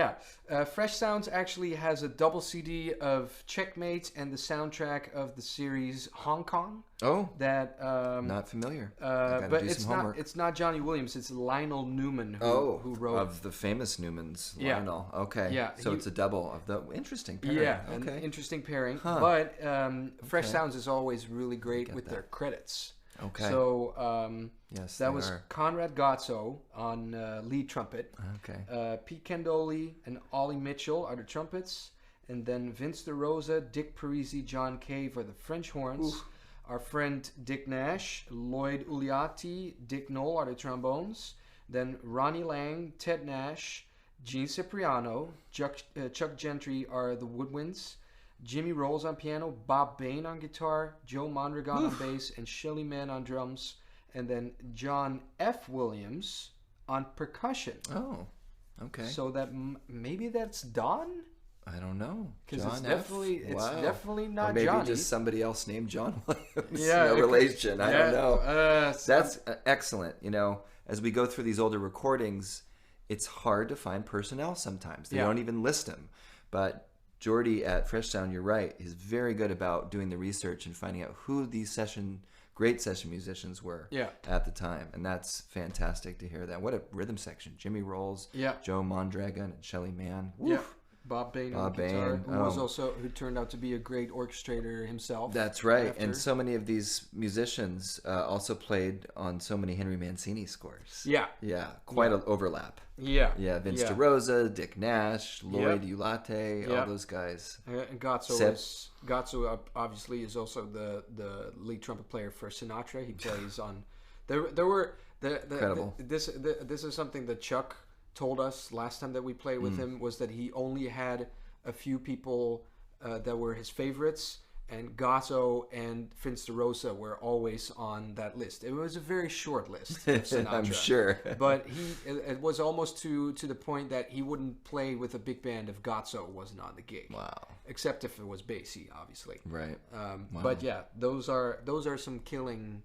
S1: Fresh Sounds actually has a double CD of Checkmate and the soundtrack of the series Hong Kong.
S2: Oh,
S1: that
S2: not familiar.
S1: But it's not Johnny Williams. It's Lionel Newman who wrote
S2: of the famous Newmans. Lionel. Okay.
S1: Yeah.
S2: So it's a double of the interesting pairing.
S1: Yeah.
S2: Okay.
S1: An interesting pairing.
S2: Huh.
S1: But Fresh Sounds is always really great with their credits.
S2: Okay.
S1: So
S2: yes,
S1: that was Conrad Gozzo on lead trumpet.
S2: Okay.
S1: Pete Candoli and Ollie Mitchell are the trumpets, and then Vince DeRosa, Dick Parisi, John Cave are the French horns. Oof. Our friend Dick Nash, Lloyd Uliati, Dick Knoll are the trombones. Then Ronnie Lang, Ted Nash, Gene Cipriano, Chuck Gentry are the woodwinds. Jimmy Rolls on piano, Bob Bain on guitar, Joe Mondragon on bass, and Shelly Mann on drums. And then John F. Williams on percussion.
S2: Oh, okay.
S1: So that maybe that's Don?
S2: I don't know.
S1: Because it's definitely not
S2: or maybe
S1: Johnny.
S2: Just somebody else named John Williams.
S1: Yeah,
S2: no relation. I don't know. That's
S1: so
S2: excellent. You know, as we go through these older recordings, it's hard to find personnel sometimes. They don't even list them. But Jordy at Fresh Sound, you're right, is very good about doing the research and finding out who these great session musicians were at the time. And that's fantastic to hear that. What a rhythm section. Jimmy Rolls, Joe Mondragon, and Shelly Mann. Woof.
S1: Yeah. Bob Bain on guitar, who turned out to be a great orchestrator himself.
S2: That's right. And so many of these musicians also played on so many Henry Mancini scores. Yeah. Quite an overlap. Yeah, Vince DeRosa, Dick Nash, Lloyd Ulate, all those guys.
S1: And Gozzo obviously is also the lead trumpet player for Sinatra. He plays on.
S2: Incredible.
S1: This is something that Chuck told us last time that we played with him, was that he only had a few people that were his favorites, and Gozzo and Vince DeRosa were always on that list. It was a very short list of Sinatra.
S2: I'm sure.
S1: But it was almost to the point that he wouldn't play with a big band if Gozzo wasn't on the gig.
S2: Wow.
S1: Except if it was Basie, obviously.
S2: Right. Wow.
S1: But yeah, those are some killing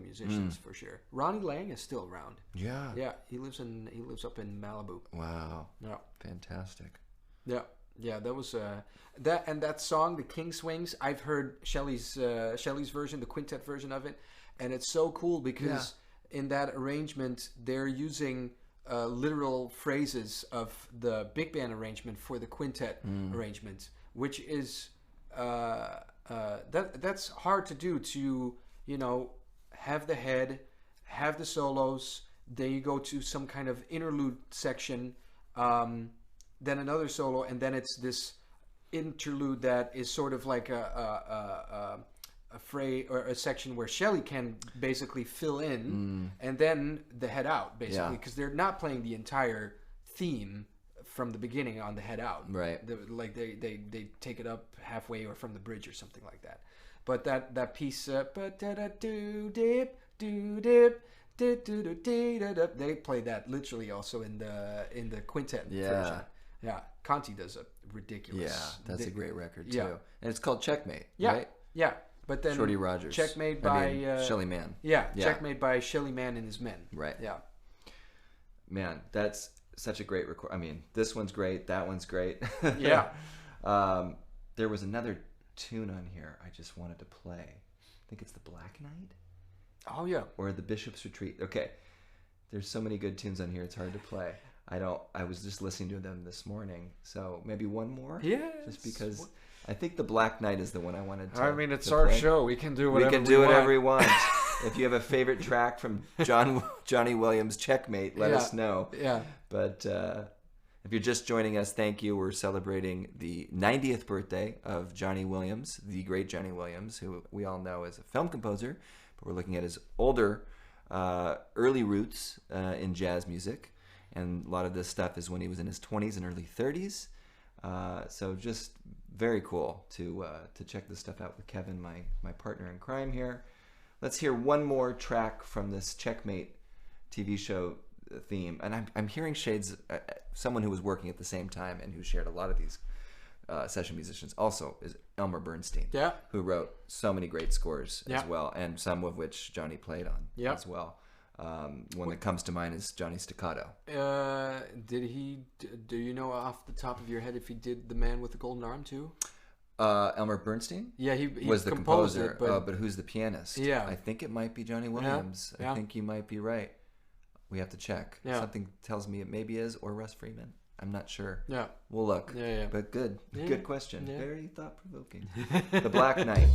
S1: musicians for sure. Ronnie Lang is still around.
S2: Yeah.
S1: Yeah, he lives up in Malibu.
S2: Wow.
S1: Yeah.
S2: Fantastic.
S1: Yeah. Yeah, that was that song, The King Swings. I've heard Shelley's version, the quintet version of it, and it's so cool because in that arrangement they're using literal phrases of the big band arrangement for the quintet arrangement, which is that's hard to do. To have the head, have the solos, then you go to some kind of interlude section. Then another solo, and then it's this interlude that is sort of like a phrase or a section where Shelley can basically fill in, and then the head out basically, because they're not playing the entire theme from the beginning on the head out.
S2: Right.
S1: Like they take it up halfway or from the bridge or something like that. But that piece, they play that literally also in the quintet version. Yeah, Conti does a ridiculous.
S2: Yeah, that's a great record too.
S1: Yeah.
S2: And it's called Checkmate,
S1: Yeah,
S2: right?
S1: yeah. But then
S2: Shorty Rogers.
S1: Checkmate by
S2: Shelly Manne.
S1: Yeah, Checkmate by Shelly Manne and his men.
S2: Right.
S1: Yeah.
S2: Man, that's such a great record. I mean, this one's great. That one's great.
S1: Yeah.
S2: There was another tune on here I just wanted to play. I think it's the Black Knight.
S1: Oh yeah.
S2: Or the Bishop's Retreat. Okay. There's so many good tunes on here. It's hard to play. I was just listening to them this morning. So maybe one more.
S1: Yeah.
S2: Just because I think the Black Knight is the one I wanted to.
S1: I mean, it's our show. We can do whatever
S2: we want. If you have a favorite track from Johnny Williams' Checkmate, let us know.
S1: Yeah.
S2: But if you're just joining us, thank you. We're celebrating the 90th birthday of Johnny Williams, the great Johnny Williams, who we all know as a film composer. But we're looking at his older, early roots in jazz music. And a lot of this stuff is when he was in his 20s and early 30s. So just very cool to check this stuff out with Kevin, my partner in crime here. Let's hear one more track from this Checkmate TV show theme. And I'm hearing shades, someone who was working at the same time and who shared a lot of these session musicians also is Elmer Bernstein, who wrote so many great scores as well, and some of which Johnny played on as well. One that comes to mind is Johnny Staccato.
S1: Do you know off the top of your head if he did The Man with the Golden Arm too?
S2: Elmer Bernstein?
S1: Yeah, he
S2: was the composer,
S1: it,
S2: but who's the pianist?
S1: Yeah.
S2: I think it might be Johnny Williams. I think you might be right. We have to check.
S1: Yeah.
S2: Something tells me it maybe is, or Russ Freeman. I'm not sure.
S1: Yeah.
S2: We'll look.
S1: Yeah.
S2: But good.
S1: Yeah.
S2: Good question.
S1: Yeah.
S2: Very thought-provoking. The Black Knight.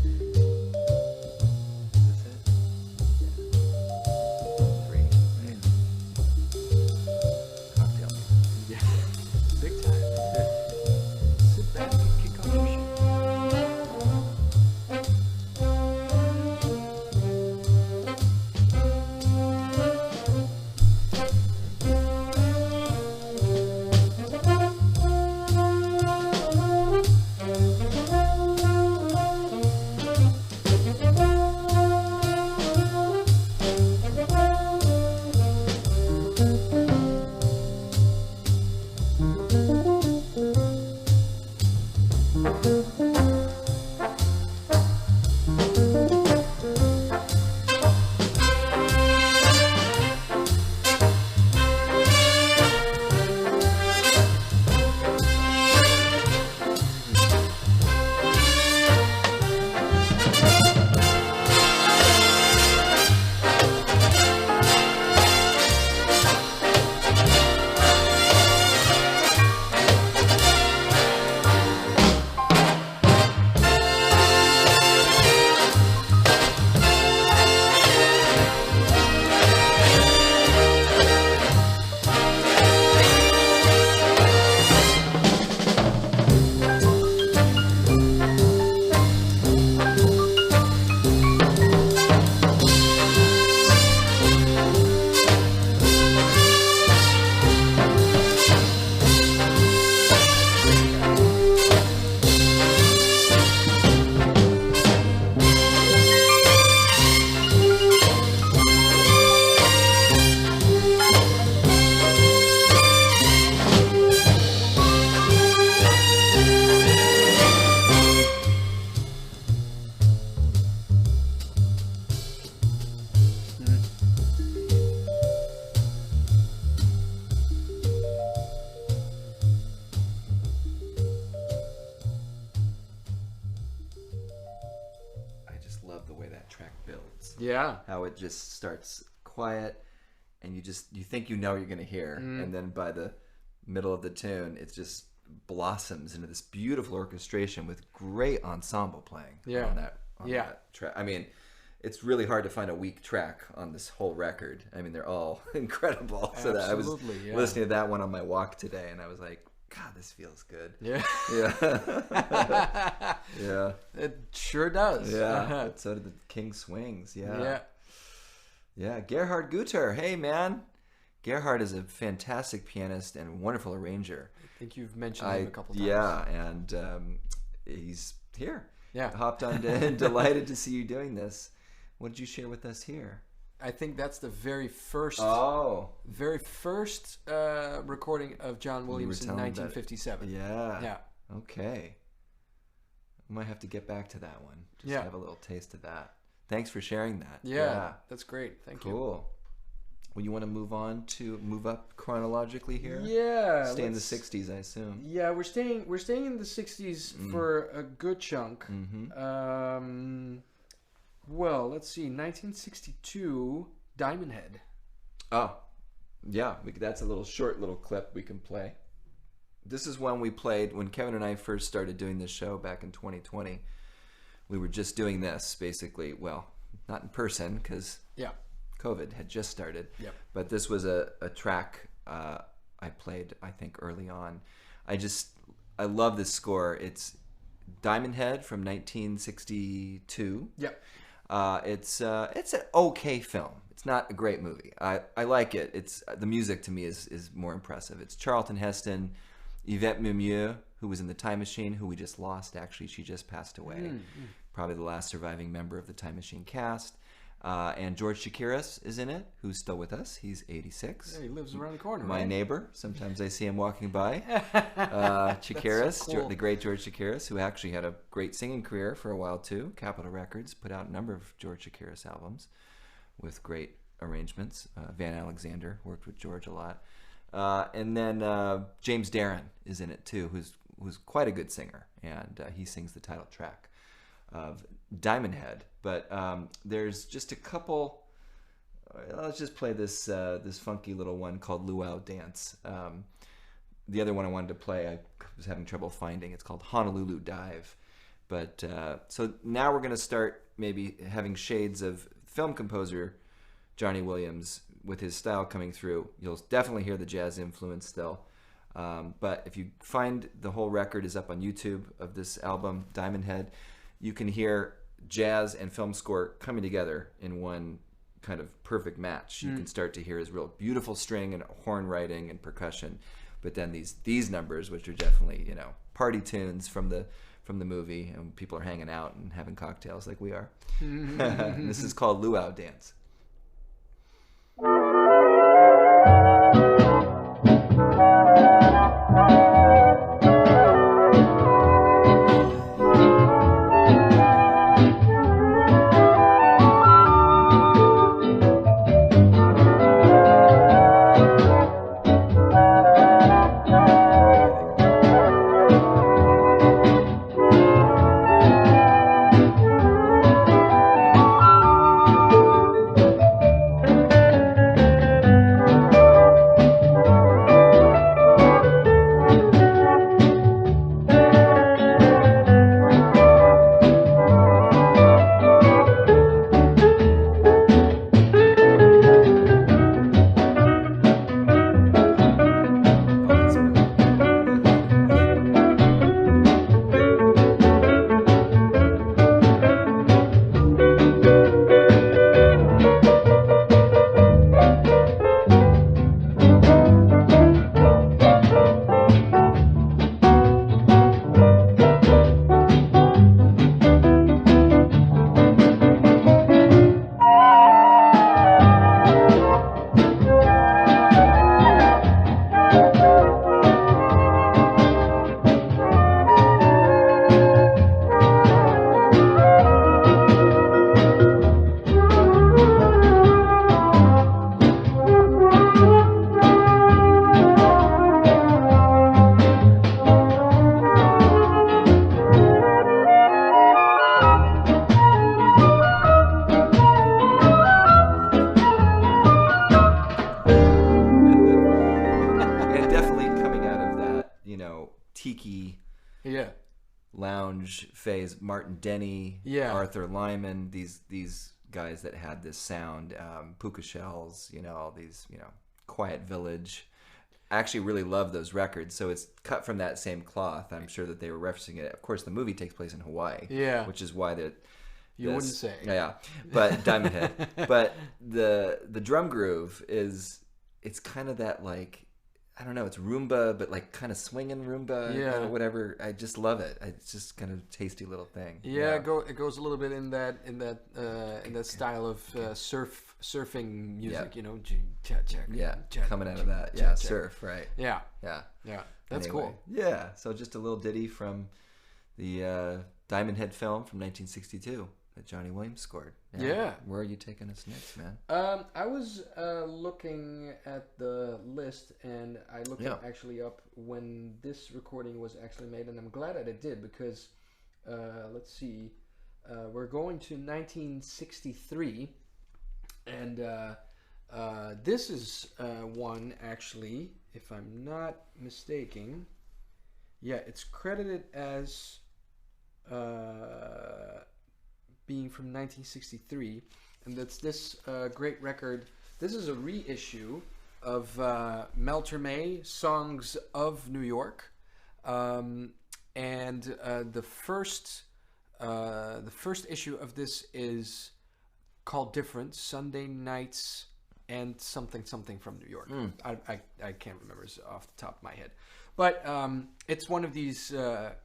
S1: Yeah.
S2: How it just starts quiet and you think you know what you're going to hear. And then by the middle of the tune, it just blossoms into this beautiful orchestration with great ensemble playing on that track. I mean, it's really hard to find a weak track on this whole record. I mean, they're all incredible. So that I was listening to that one on my walk today and I was like, God, this feels good.
S1: Yeah.
S2: Yeah. Yeah.
S1: It sure does.
S2: Yeah. But so did the King Swings. Yeah.
S1: Yeah.
S2: Yeah. Gerhard Guter. Hey, man. Gerhard is a fantastic pianist and wonderful arranger.
S1: think you've mentioned him a couple times.
S2: Yeah, and he's here.
S1: Yeah.
S2: Hopped on and delighted to see you doing this. What did you share with us here?
S1: I think that's the very first recording of John Williams in 1957.
S2: Yeah. Okay. I might have to get back to that one. Just have a little taste of that. Thanks for sharing that.
S1: Yeah. That's great. Thank you.
S2: Cool. Well, you want to move up chronologically here?
S1: Yeah.
S2: Stay in the 60s, I assume.
S1: Yeah, we're staying in the 60s for a good chunk.
S2: Mm-hmm.
S1: Well, let's see. 1962, Diamond Head.
S2: Oh, yeah. That's a short little clip we can play. This is one we played when Kevin and I first started doing this show back in 2020. We were just doing this, basically. Well, not in person, because COVID had just started.
S1: Yep.
S2: But this was a track I played, I think, early on. I love this score. It's Diamond Head from 1962.
S1: Yep.
S2: It's an okay film. It's not a great movie. I like it. The music to me is more impressive. It's Charlton Heston, Yvette Mimieux, who was in The Time Machine, who we just lost. Actually, she just passed away. Probably the last surviving member of the Time Machine cast. And George Chakiris is in it, who's still with us. He's 86.
S1: Yeah, he lives around the corner.
S2: My neighbor. Sometimes I see him walking by. Chakiris, so cool. The great George Chakiris, who actually had a great singing career for a while too. Capitol Records put out a number of George Chakiris albums with great arrangements. Van Alexander worked with George a lot. And then James Darren is in it too, who's quite a good singer, and he sings the title track of Diamond Head. But there's just a couple. Let's just play this funky little one called Luau Dance. The other one I wanted to play, I was having trouble finding. It's called Honolulu Dive. But so now we're going to start maybe having shades of film composer Johnny Williams with his style coming through. You'll definitely hear the jazz influence still. But if you find the whole record is up on YouTube of this album, Diamond Head, you can hear jazz and film score coming together in one kind of perfect match. You can start to hear his real beautiful string and horn writing and percussion. But then these numbers, which are definitely, party tunes from the movie, and people are hanging out and having cocktails like we are. This is called Luau Dance. Lounge phase, Martin Denny, Arthur Lyman, these guys that had this sound, Puka Shells, all these, Quiet Village. I actually really love those records, so it's cut from that same cloth. I'm sure that they were referencing it. Of course, the movie takes place in Hawaii, which is why
S1: you wouldn't say.
S2: Yeah, but Diamond Head. But the drum groove it's kind of that like I don't know, it's rumba, but like kind of swinging rumba, or whatever. I just love it. It's just kind of tasty little thing.
S1: Yeah, it goes a little bit in that style of surfing music, you know.
S2: Coming out of that, surf, right?
S1: Yeah. That's cool.
S2: Yeah, so just a little ditty from the Diamond Head film from 1962 that Johnny Williams scored.
S1: Yeah.
S2: Where are you taking us next, man?
S1: I was looking at the list, and I looked actually up when this recording was actually made, and I'm glad that it did, because let's see, we're going to 1963, and this is one, actually, if I'm not mistaken. Yeah, it's credited as being from 1963, and that's this great record. This is a reissue of Mel Torme, Songs of New York, and the first issue of this is called Different, Sunday Nights and something from New York. I can't remember off the top of my head, but it's one of these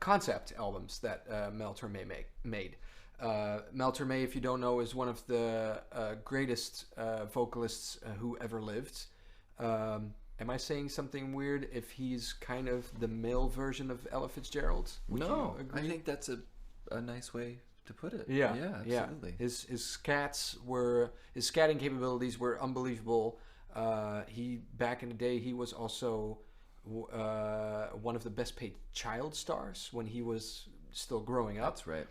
S1: concept albums that Mel Torme made. Mel Torme, if you don't know, is one of the greatest vocalists who ever lived. Am I saying something weird if he's kind of the male version of Ella Fitzgerald? Would you agree?
S2: I think that's a nice way to put it.
S1: Yeah,
S2: absolutely.
S1: His scatting capabilities were unbelievable. He back in the day, he was also one of the best paid child stars when he was still growing up.
S2: That's right.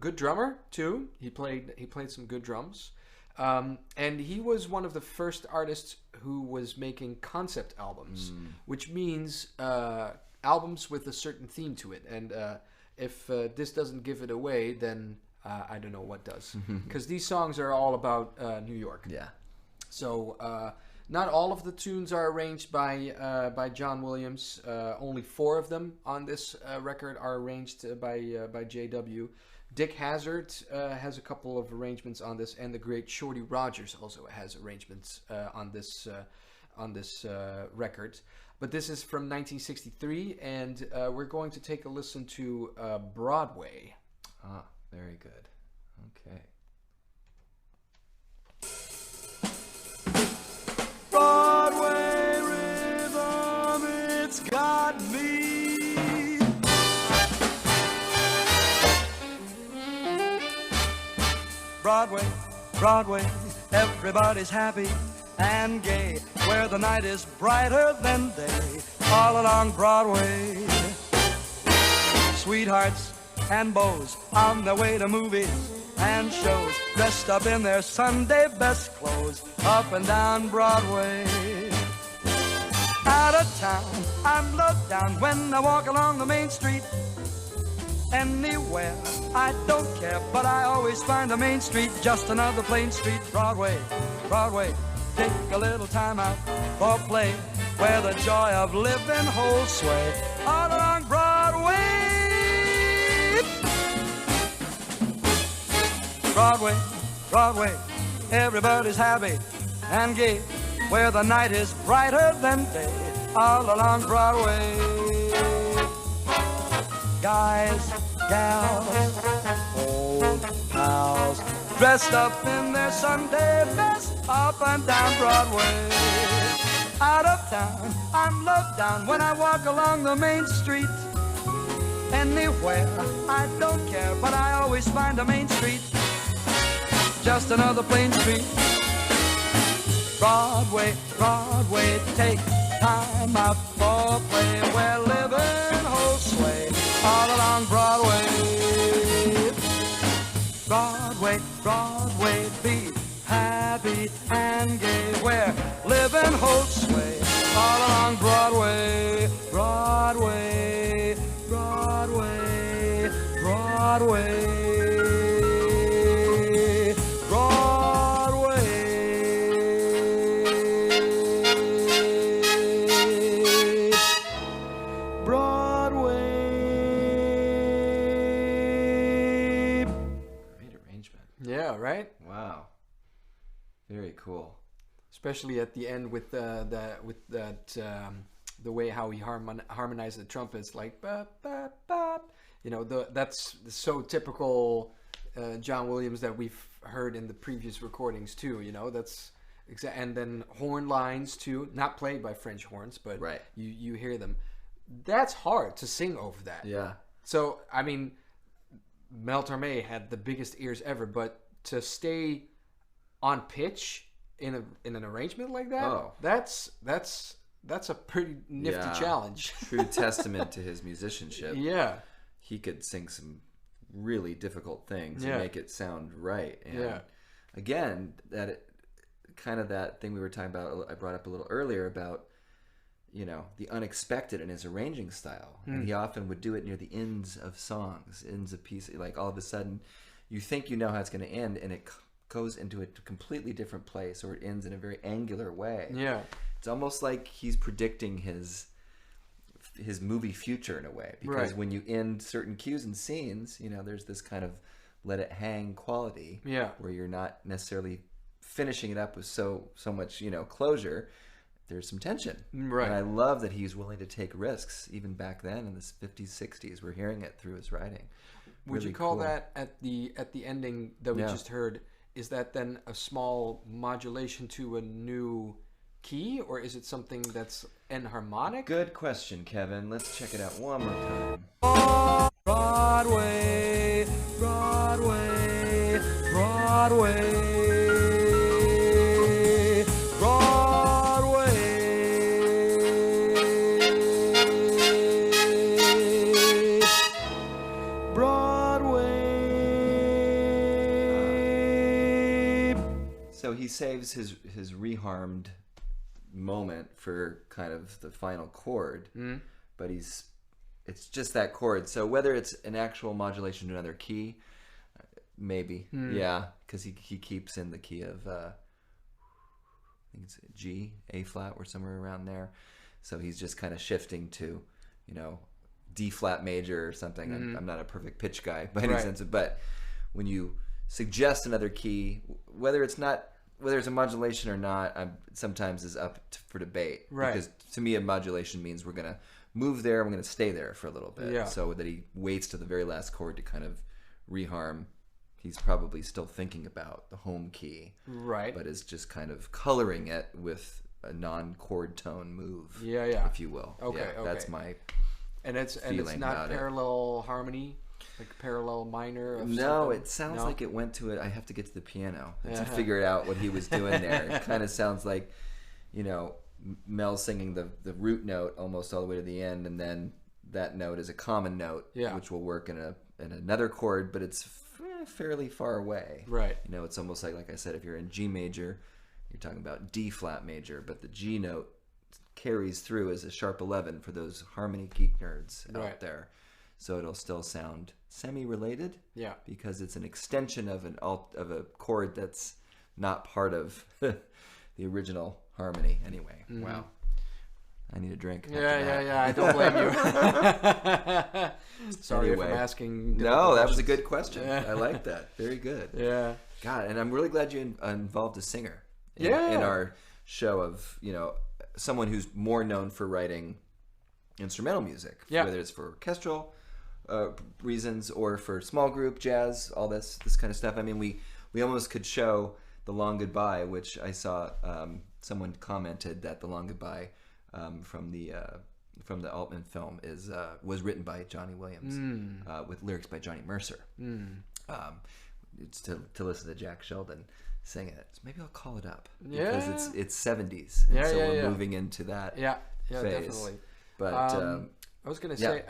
S1: Good drummer too. He played some good drums, and he was one of the first artists who was making concept albums, which means albums with a certain theme to it. And if this doesn't give it away, then I don't know what does, because these songs are all about New York.
S2: Yeah. So
S1: not all of the tunes are arranged by John Williams. Only 4 of them on this record are arranged by J.W. Dick Hazard has a couple of arrangements on this, and the great Shorty Rogers also has arrangements on this record. But this is from 1963, and we're going to take a listen to Broadway.
S2: Ah, very good. Okay.
S3: Broadway rhythm, it's got me. Broadway, Broadway, everybody's happy and gay, where the night is brighter than day, all along Broadway. Sweethearts and beaux on their way to movies and shows, dressed up in their Sunday best clothes, up and down Broadway. Out of town, I'm low down when I walk along the main street. Anywhere, I don't care, but I always find the main street just another plain street. Broadway, Broadway, take a little time out for play, where the joy of living holds sway, all along Broadway. Broadway, Broadway, everybody's happy and gay, where the night is brighter than day, all along Broadway. Guys, gals, old pals, dressed up in their Sunday best, up and down Broadway. Out of town, I'm low down when I walk along the main street. Anywhere, I don't care, but I always find a main street just another plain street. Broadway, Broadway, take time out for play, where living holds sway, all along Broadway. Broadway, Broadway, be happy and gay, where living holds sway, all along Broadway. Broadway, Broadway, Broadway.
S1: Yeah, right?
S2: Wow. Very cool.
S1: especially at the end with the way how he harmonized the trumpets, like bop, bop, bop. You know, that's so typical John Williams that we've heard in the previous recordings too. You know, that's and then horn lines too, not played by French horns, but
S2: right.
S1: you hear them. That's hard to sing over that.
S2: Yeah.
S1: So I mean, Mel Torme had the biggest ears ever, but to stay on pitch in an arrangement like that, that's a pretty nifty challenge.
S2: True testament to his musicianship.
S1: Yeah.
S2: He could sing some really difficult things and make it sound right. And again, that thing we were talking about, I brought up a little earlier about, you know, the unexpected in his arranging style. And he often would do it near the ends of songs, ends of pieces. Like all of a sudden, you think you know how it's going to end, and it goes into a completely different place, or it ends in a very angular way. Yeah. It's almost like he's predicting his movie future in a way, because when you end certain cues and scenes, you know, there's this kind of let it hang quality where you're not necessarily finishing it up with so much, you know, closure. There's some tension. Right. And I love that he's willing to take risks even back then in the 50s, 60s. We're hearing it through his writing.
S1: Would you call that at the ending that we just heard, is that then a small modulation to a new key, or is it something that's enharmonic?
S2: Good question, Kevin. Let's check it out one more time.
S3: Broadway, Broadway, Broadway, Broadway, Broadway.
S2: So he saves his reharmed moment for kind of the final chord, but it's just that chord. So whether it's an actual modulation to another key, maybe, because he keeps in the key of I think it's G, A flat, or somewhere around there. So he's just kind of shifting to, you know, D flat major or something. I'm not a perfect pitch guy by any sense, but when you suggest another key, whether it's a modulation or not, sometimes is up for debate. Right. Because to me, a modulation means we're going to move there, we're going to stay there for a little bit. Yeah. So that he waits to the very last chord to kind of reharm. He's probably still thinking about the home key. Right. But is just kind of coloring it with a non-chord tone move. Yeah, if you will. Okay, okay. That's my
S1: And it's not parallel harmony? Like parallel minor? Of
S2: no, something? It sounds like it went to it. I have to get to the piano to figure out what he was doing there. It kind of sounds like, you know, Mel singing the root note almost all the way to the end, and then that note is a common note, which will work in another chord, but it's fairly far away. Right. You know, it's almost like I said, if you're in G major, you're talking about D flat major, but the G note carries through as a sharp 11 for those harmony geek nerds out there. So it'll still sound semi-related, because it's an extension of of a chord that's not part of the original harmony. Anyway, wow, I need a drink.
S1: Yeah. I don't blame you. Sorry if I'm asking.
S2: No, that was a good question. I like that. Very good. Yeah. God, and I'm really glad you involved a singer in our show of, you know, someone who's more known for writing instrumental music, whether it's for orchestral reasons or for small group jazz, all this kind of stuff. I mean, we almost could show The Long Goodbye, which I saw someone commented that The Long Goodbye from the Altman film was written by Johnny Williams with lyrics by Johnny Mercer. It's to listen to Jack Sheldon sing it. So maybe I'll call it up because it's 70s, and so we're moving into that phase.
S1: Definitely.
S2: But
S1: I was gonna say.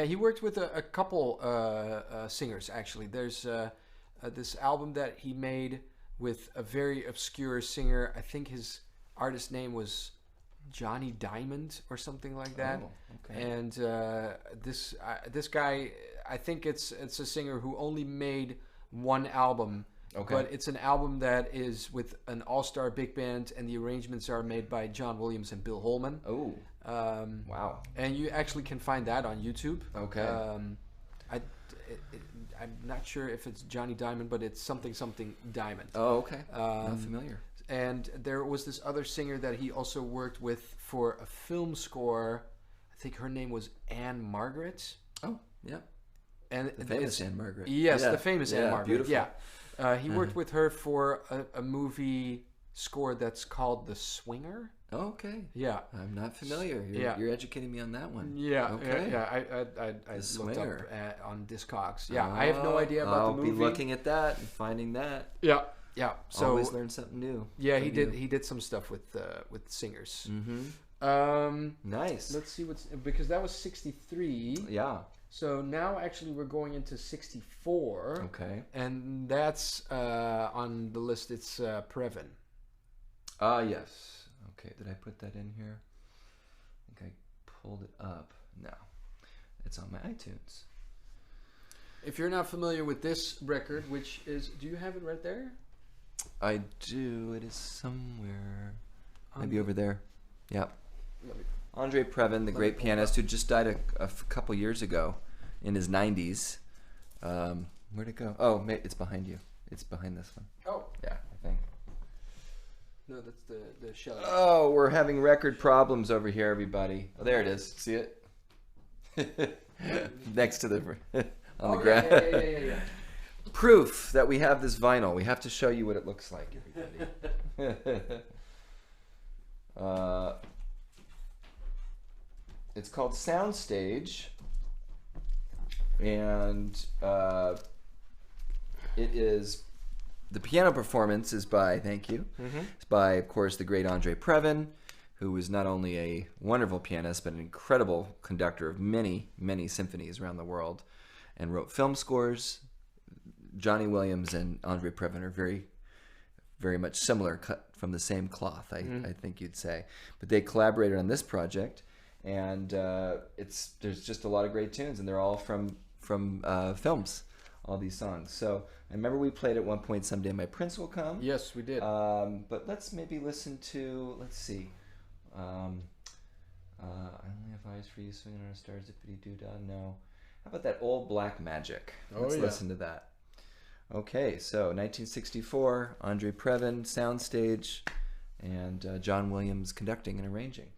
S1: He worked with a couple singers actually. There's this album that he made with a very obscure singer. I think his artist name was Johnny Diamond or something like that. Oh, okay. And this guy, I think it's a singer who only made one album. Okay. But it's an album that is with an all-star big band, and the arrangements are made by John Williams and Bill Holman. Oh, wow! And you actually can find that on YouTube. Okay. I I'm not sure if it's Johnny Diamond, but it's something Diamond.
S2: Oh, okay. Not familiar.
S1: And there was this other singer that he also worked with for a film score. I think her name was Anne Margaret.
S2: Oh, yeah.
S1: And
S2: The famous Anne Margaret.
S1: Yes, the famous Anne Margaret.
S2: Beautiful.
S1: Yeah. He worked with her for a movie score that's called The Swinger.
S2: Oh, okay.
S1: Yeah.
S2: I'm not familiar. You're educating me on that one.
S1: Yeah.
S2: Okay.
S1: I looked
S2: Swinger.
S1: up on Discogs. Yeah. I have no idea about
S2: I'll
S1: the movie.
S2: be looking at that and finding that.
S1: Yeah. Yeah. So
S2: Always learn something new.
S1: Yeah, he did some stuff with singers.
S2: Mm-hmm. Nice.
S1: Let's see because that was 63.
S2: Yeah.
S1: So now actually we're going into 64.
S2: Okay.
S1: And that's on the list. It's Previn.
S2: Yes. Okay. Did I put that in here? I think I pulled it up. No. It's on my iTunes.
S1: If you're not familiar with this record, which is, do you have it right there?
S2: I do. It is somewhere. Maybe over there. Yeah. Andre Previn, the great pianist who just died a couple years ago in his 90s. Where'd it go? Oh, it's behind you. It's behind this one.
S1: Oh.
S2: Yeah, I think.
S1: No, that's the shell.
S2: Oh, we're having record problems over here, everybody. Oh, there it is. See it? Next to the on the ground.
S1: Yeah.
S2: Proof that we have this vinyl. We have to show you what it looks like, everybody. It's called Soundstage, and it is, the piano performance is by, thank you, it's by, of course, the great Andre Previn, who is not only a wonderful pianist, but an incredible conductor of many, many symphonies around the world, and wrote film scores. Johnny Williams and Andre Previn are very, very much similar, cut from the same cloth, I think you'd say. But they collaborated on this project, and there's just a lot of great tunes, and they're all from films, all these songs. So I remember we played at one point "Someday My Prince Will Come."
S1: Yes, we did.
S2: But let's maybe listen to, let's see. I Only Have Eyes for You, Swinging on a Star, Zippity Doo Dah. No. How about that Old Black Magic? Let's listen to that. Okay, so 1964, Andre Previn, soundstage, and John Williams conducting and arranging.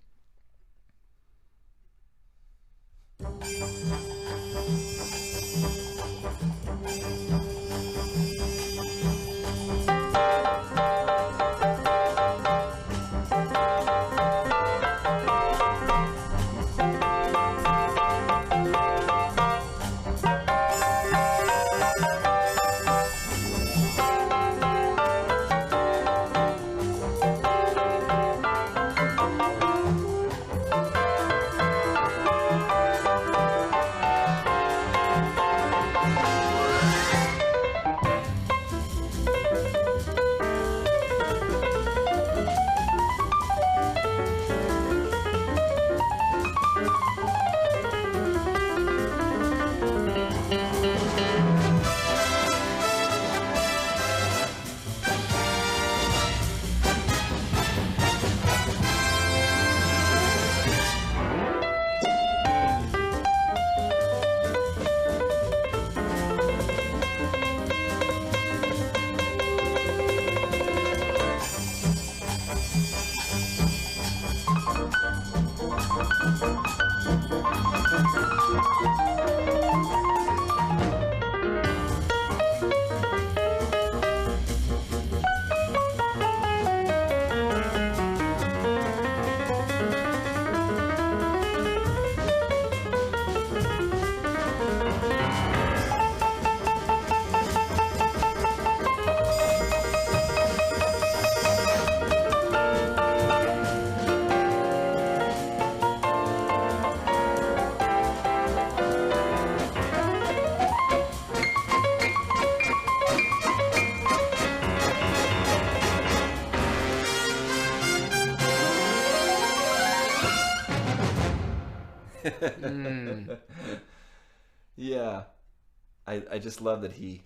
S2: Yeah, I just love that he,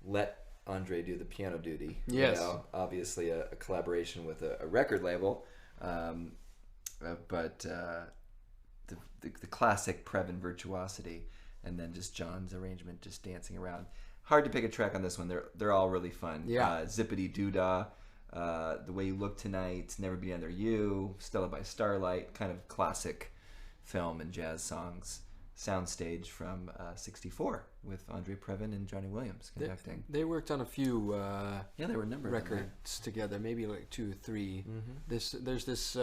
S2: let Andre do the piano duty.
S1: Yes.
S2: Obviously a collaboration with a record label, but the classic Previn virtuosity and then just John's arrangement just dancing around. Hard to pick a track on this one. They're all really fun.
S1: Yeah.
S2: Zippity Doo-Dah, The Way You Look Tonight, Never Be Under You, Stella by Starlight, kind of classic film and jazz songs. Soundstage from 64 with Andre Previn and Johnny Williams conducting.
S1: They worked on a few
S2: There were a number of them,
S1: records together, maybe like 2 or 3.
S2: Mm-hmm.
S1: There's this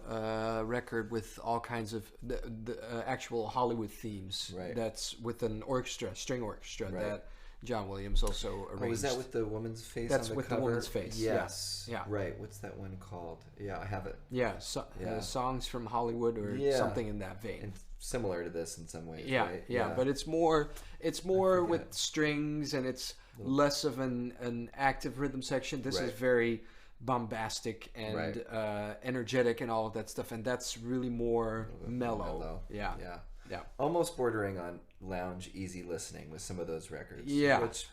S1: record with all kinds of the actual Hollywood themes.
S2: Right.
S1: That's with an orchestra, string orchestra,
S2: Right.
S1: that John Williams also arranged.
S2: Oh, is that with the woman's face
S1: That's
S2: on the
S1: with
S2: cover?
S1: the woman's face.
S2: Yes.
S1: Yeah.
S2: Right. What's that one called? Yeah, I have it.
S1: Yeah,
S2: Yeah.
S1: songs from Hollywood or
S2: Yeah.
S1: something in that vein.
S2: And similar to this in some ways,
S1: Yeah,
S2: right?
S1: yeah, but it's more with
S2: forget.
S1: strings, and it's less of an active rhythm section. This is
S2: Right.
S1: very bombastic and
S2: Right.
S1: energetic and all of that stuff, and that's really more mellow.
S2: mellow.
S1: Yeah,
S2: Yeah.
S1: yeah.
S2: Almost bordering on lounge easy listening with some of those records.
S1: Yeah.
S2: Which,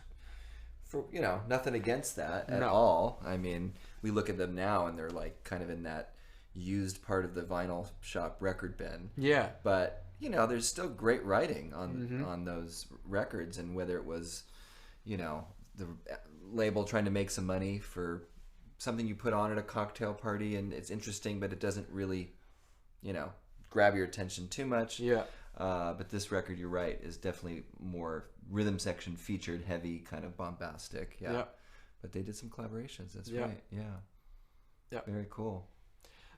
S2: for nothing against that at
S1: No.
S2: all. I mean, we look at them now and they're like kind of in that used part of the vinyl shop record bin.
S1: Yeah.
S2: But there's still great writing on
S1: Mm-hmm.
S2: on those records, and whether it was, the label trying to make some money for something you put on at a cocktail party, and it's interesting, but it doesn't really, grab your attention too much.
S1: Yeah.
S2: But this record, you're right, is definitely more rhythm section featured, heavy, kind of bombastic. Yeah.
S1: Yeah.
S2: But they did some collaborations. That's
S1: Yeah.
S2: right. Yeah.
S1: Yeah.
S2: Very cool.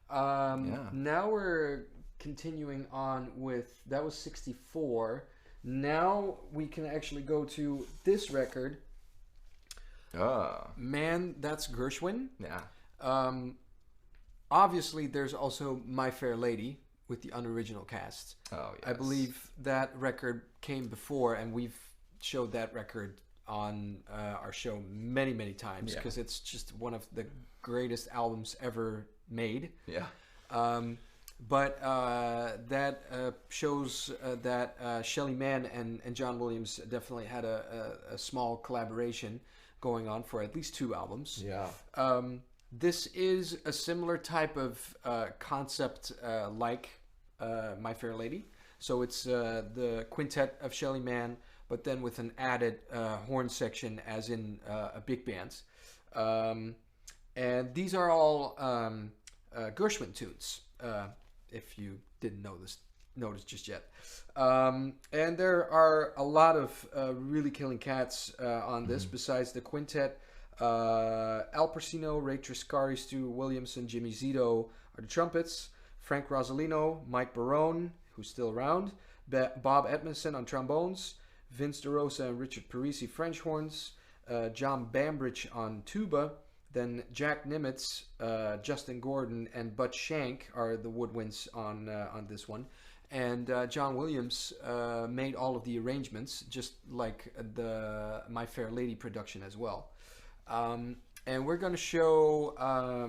S1: Yeah. Now we're continuing on with, that was 64. Now we can actually go to this record. Man, that's Gershwin.
S2: Yeah.
S1: Obviously, there's also My Fair Lady with the unoriginal cast.
S2: Oh, yes.
S1: I believe that record came before, and we've showed that record on our show many, many times because it's just one of the greatest albums ever made.
S2: Yeah.
S1: But that shows that Shelly Manne and John Williams definitely had a small collaboration going on for at least 2 albums.
S2: Yeah.
S1: This is a similar type of concept like My Fair Lady. So it's the quintet of Shelly Manne, but then with an added horn section as in a big band. And these are all Gershwin tunes, if you didn't notice just yet. And there are a lot of really killing cats on this, besides the quintet. Al Pacino, Ray Triscari, Stu Williamson, Jimmy Zito are the trumpets. Frank Rosolino, Mike Barone, who's still around. Bob Edmondson on trombones. Vince DeRosa and Richard Parisi, French horns. John Bambridge on tuba. Then Jack Nimitz, Justin Gordon, and Bud Shank are the woodwinds on this one. And John Williams made all of the arrangements, just like the My Fair Lady production as well. And we're going to show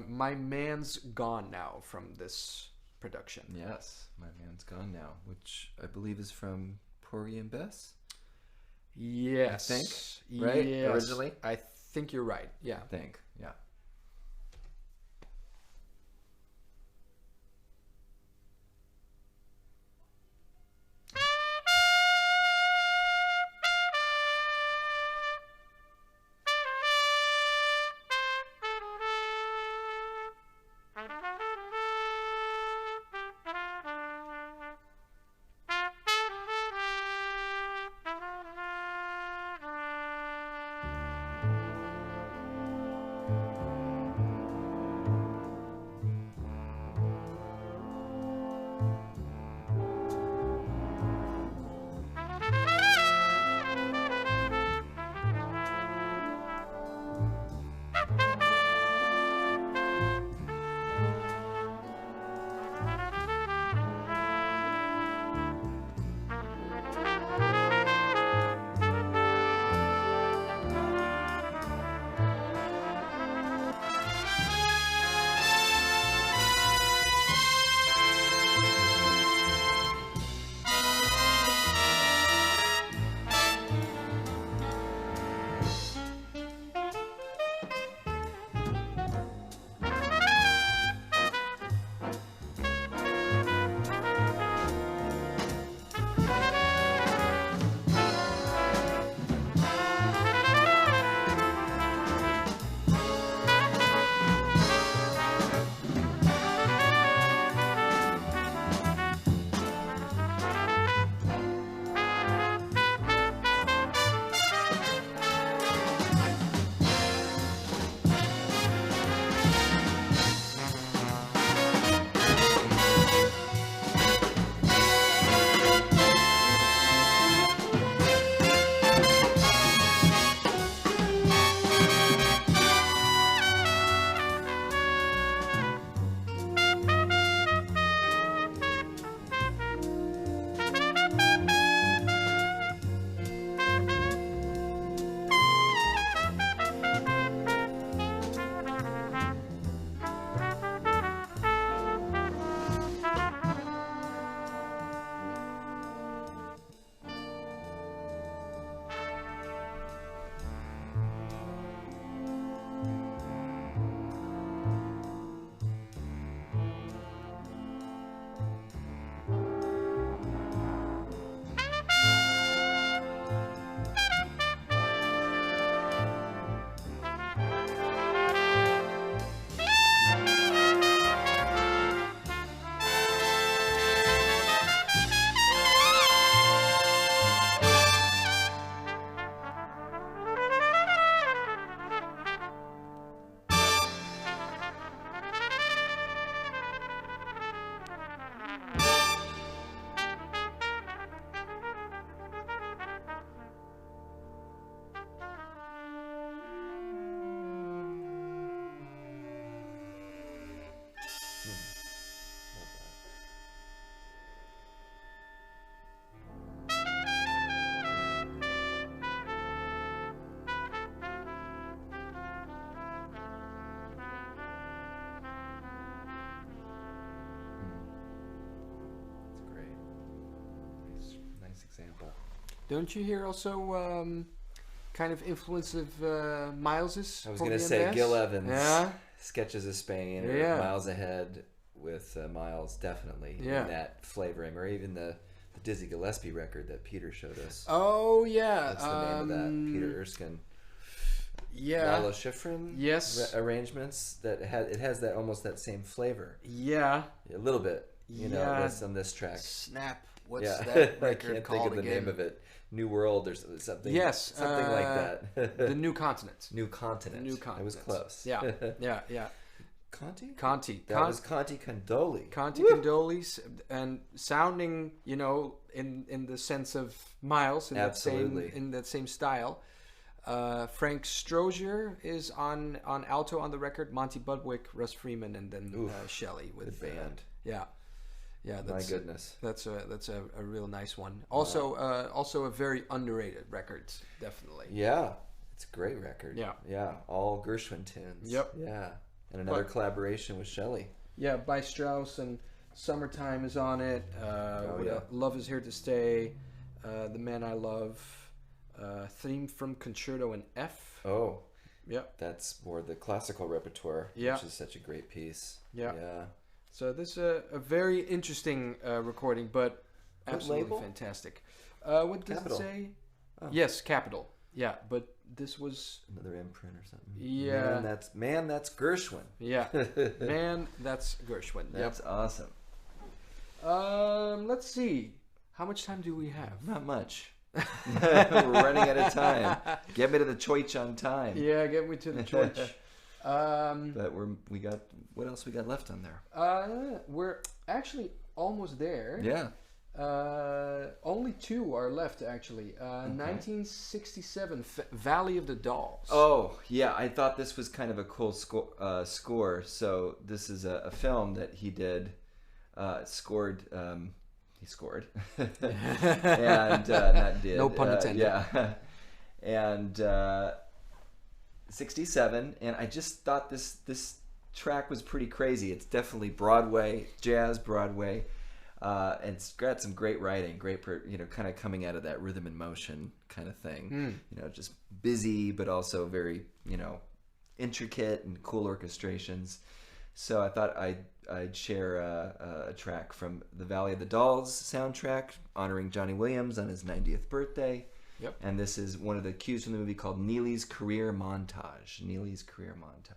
S1: My Man's Gone Now from this production.
S2: Yes, My Man's Gone Now, which I believe is from Porgy and Bess.
S1: Yes.
S2: I think, right?
S1: Yes.
S2: Originally?
S1: I think you're right. Yeah.
S2: I think, yeah.
S1: Don't you hear also kind of influence of Miles's?
S2: I was going to say Gil Evans.
S1: Yeah.
S2: Sketches of Spain,
S1: Yeah.
S2: or Miles Ahead with Miles, definitely.
S1: Yeah.
S2: In that flavoring, or even the Dizzy Gillespie record that Peter showed us.
S1: Oh, yeah.
S2: What's the name of that? Peter Erskine.
S1: Yeah.
S2: Lalo Schifrin.
S1: Yes.
S2: Arrangements that it has that almost that same flavor.
S1: Yeah.
S2: A little bit. You know,
S1: Yeah.
S2: on this track.
S1: Snap. What's
S2: Yeah.
S1: that
S2: I
S1: record
S2: can't
S1: called
S2: think of the
S1: again?
S2: name of it. New World or something.
S1: Yes.
S2: Something like that.
S1: The New Continent.
S2: New Continent.
S1: New
S2: It
S1: Continent.
S2: was close.
S1: Yeah. Yeah. Yeah.
S2: Conti? That was Conti Condoli.
S1: Conti Condolis, and sounding, you know, in the sense of Miles, in
S2: Absolutely.
S1: that same style. Frank Strozier is on alto on the record. Monty Budwick, Russ Freeman, and then Shelley with
S2: Good band.
S1: Yeah. That's,
S2: My goodness.
S1: That's a real nice one. Also, also a very underrated record, definitely.
S2: Yeah, it's a great record.
S1: Yeah.
S2: Yeah, all Gershwin tunes.
S1: Yep.
S2: Yeah, and another collaboration with Shelley.
S1: Yeah, by Strauss, and Summertime is on it. Love Is Here to Stay, The Man I Love, theme from Concerto in F.
S2: Oh,
S1: Yeah.
S2: that's more the classical repertoire,
S1: Yeah.
S2: which is such a great piece.
S1: Yeah.
S2: Yeah.
S1: So this is a very interesting recording, but absolutely
S2: label?
S1: fantastic. What does
S2: Capitol.
S1: it say?
S2: Oh.
S1: Yes, Capitol. Yeah, but this was...
S2: Another imprint or something.
S1: Yeah.
S2: Man, that's Gershwin.
S1: Yeah. Man, that's Gershwin.
S2: That's awesome.
S1: Let's see. How much time do we have?
S2: Not much. We're running out of time. Get me to the choich on time.
S1: Yeah, get me to the church.
S2: But we got what else we got left on there?
S1: We're actually almost there.
S2: Yeah.
S1: Only two are left, actually. 1967, Valley of the Dolls.
S2: Oh, yeah. I thought this was kind of a cool score. So this is a film that he did, scored. He scored, and not did.
S1: No pun intended.
S2: Yeah, and 67, and I just thought this track was pretty crazy. It's definitely Broadway, jazz Broadway. And it's got some great writing, kind of coming out of that rhythm and motion kind of thing. Just busy, but also very, intricate and cool orchestrations. So I thought I'd share a track from the Valley of the Dolls soundtrack, honoring Johnny Williams on his 90th birthday.
S1: Yep.
S2: And this is one of the cues from the movie called Neely's Career Montage. Neely's Career Montage.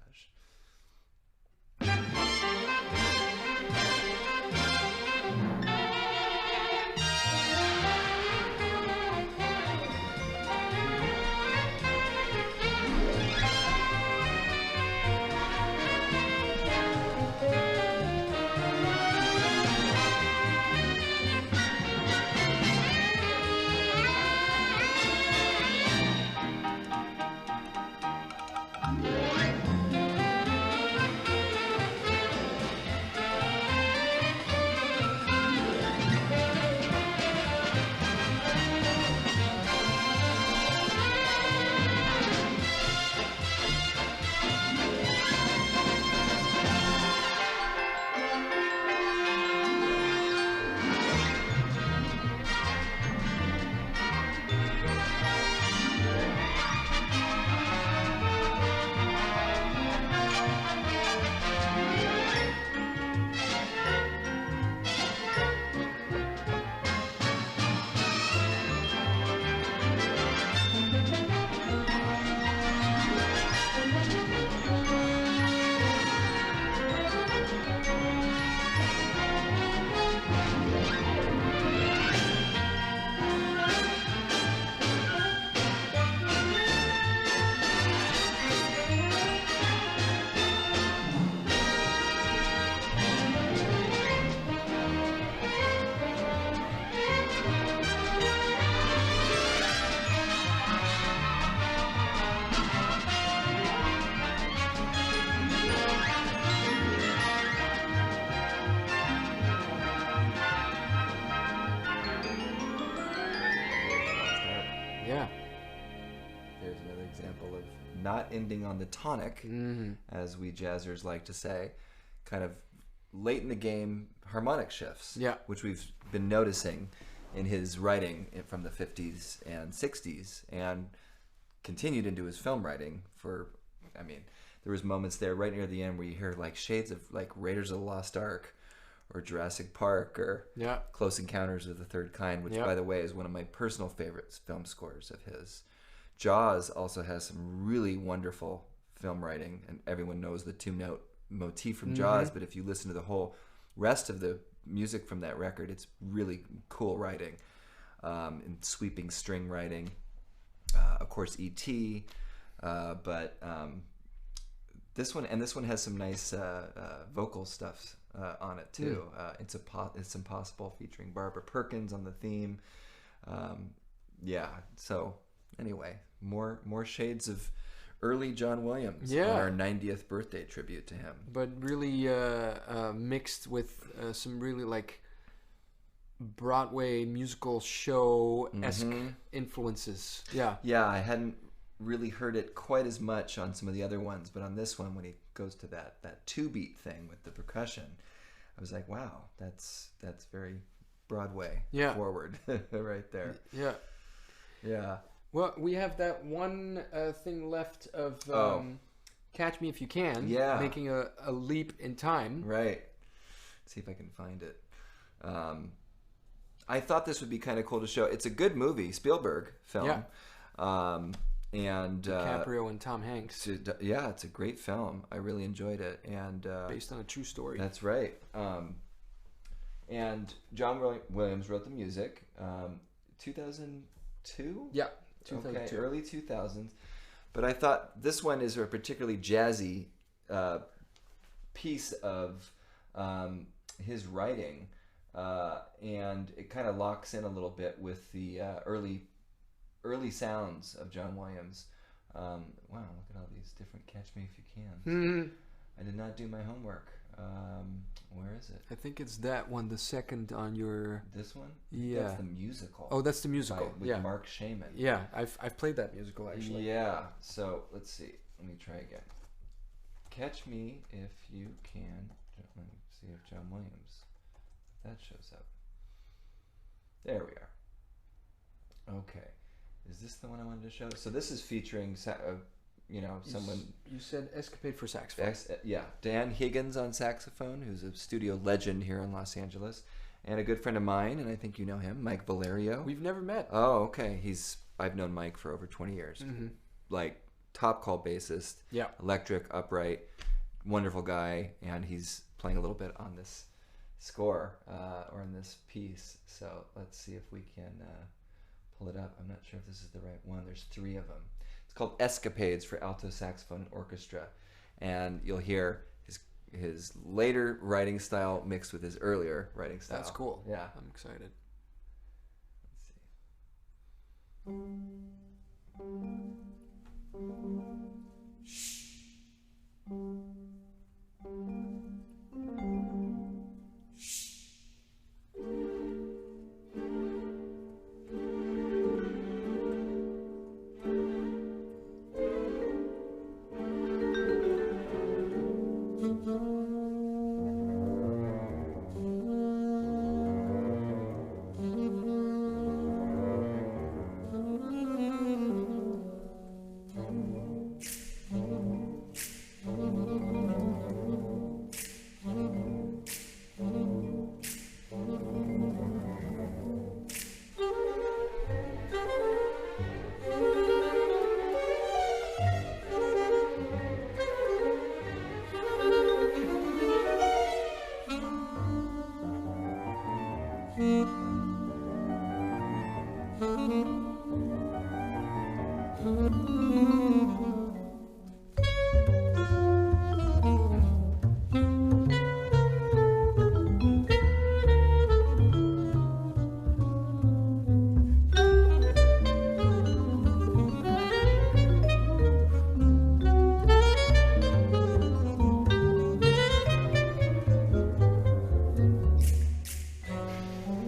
S2: Not ending on the tonic, as we jazzers like to say, kind of late in the game harmonic shifts,
S1: Yeah.
S2: which we've been noticing in his writing from the 50s and 60s, and continued into his film writing I mean, there was moments there right near the end where you hear like shades of like Raiders of the Lost Ark or Jurassic Park or Close Encounters of the Third Kind, which by the way is one of my personal favorite film scores of his. Jaws also has some really wonderful film writing, and everyone knows the two-note motif from Jaws, but if you listen to the whole rest of the music from that record, it's really cool writing, and sweeping string writing. Of course, E.T., but this one has some nice vocal stuff on it too. It's Impossible featuring Barbara Perkins on the theme. So anyway, more shades of early John Williams on our 90th birthday tribute to him.
S1: But really mixed with some really like Broadway musical show-esque influences. Yeah,
S2: I hadn't really heard it quite as much on some of the other ones, but on this one, when he goes to that 2-beat thing with the percussion, I was like, wow, that's very Broadway forward right there. Yeah.
S1: Well, we have that one thing left of Catch Me If You Can, making a leap in time.
S2: Right. Let's see if I can find it. I thought this would be kind of cool to show. It's a good movie, Spielberg film. And
S1: DiCaprio and Tom Hanks.
S2: It's a great film. I really enjoyed it, and
S1: based on a true story.
S2: That's right. And John Williams wrote the music. 2002.
S1: Yeah, 2002.
S2: Okay, early 2000s. But I thought this one is a particularly jazzy piece of his writing, and it kind of locks in a little bit with the early sounds of John Williams. Wow, look at all these different Catch Me If You Can. I did not do my homework. Where is it?
S1: I think it's that one, the second on your...
S2: This one?
S1: Yeah.
S2: That's the musical.
S1: Oh, that's the musical.
S2: With Mark Shaman.
S1: Yeah, I've played that musical, actually.
S2: Yeah, so let's see. Let me try again. Catch Me If You Can. Let me see if John Williams, if that shows up. There we are. Okay. Is this the one I wanted to show? So this is featuring, someone...
S1: You said Escapade for saxophone.
S2: Dan Higgins on saxophone, who's a studio legend here in Los Angeles, and a good friend of mine, and I think you know him, Mike Valerio.
S1: We've never met.
S2: Oh, okay. I've known Mike for over 20 years. Like, top call bassist, electric, upright, wonderful guy, and he's playing a little bit on this score, or in this piece. So let's see if we can... pull it up. I'm not sure if this is the right one. There's 3 of them. It's called Escapades for alto saxophone and orchestra, and you'll hear his later writing style mixed with his earlier writing style.
S1: That's cool.
S2: Yeah,
S1: I'm excited.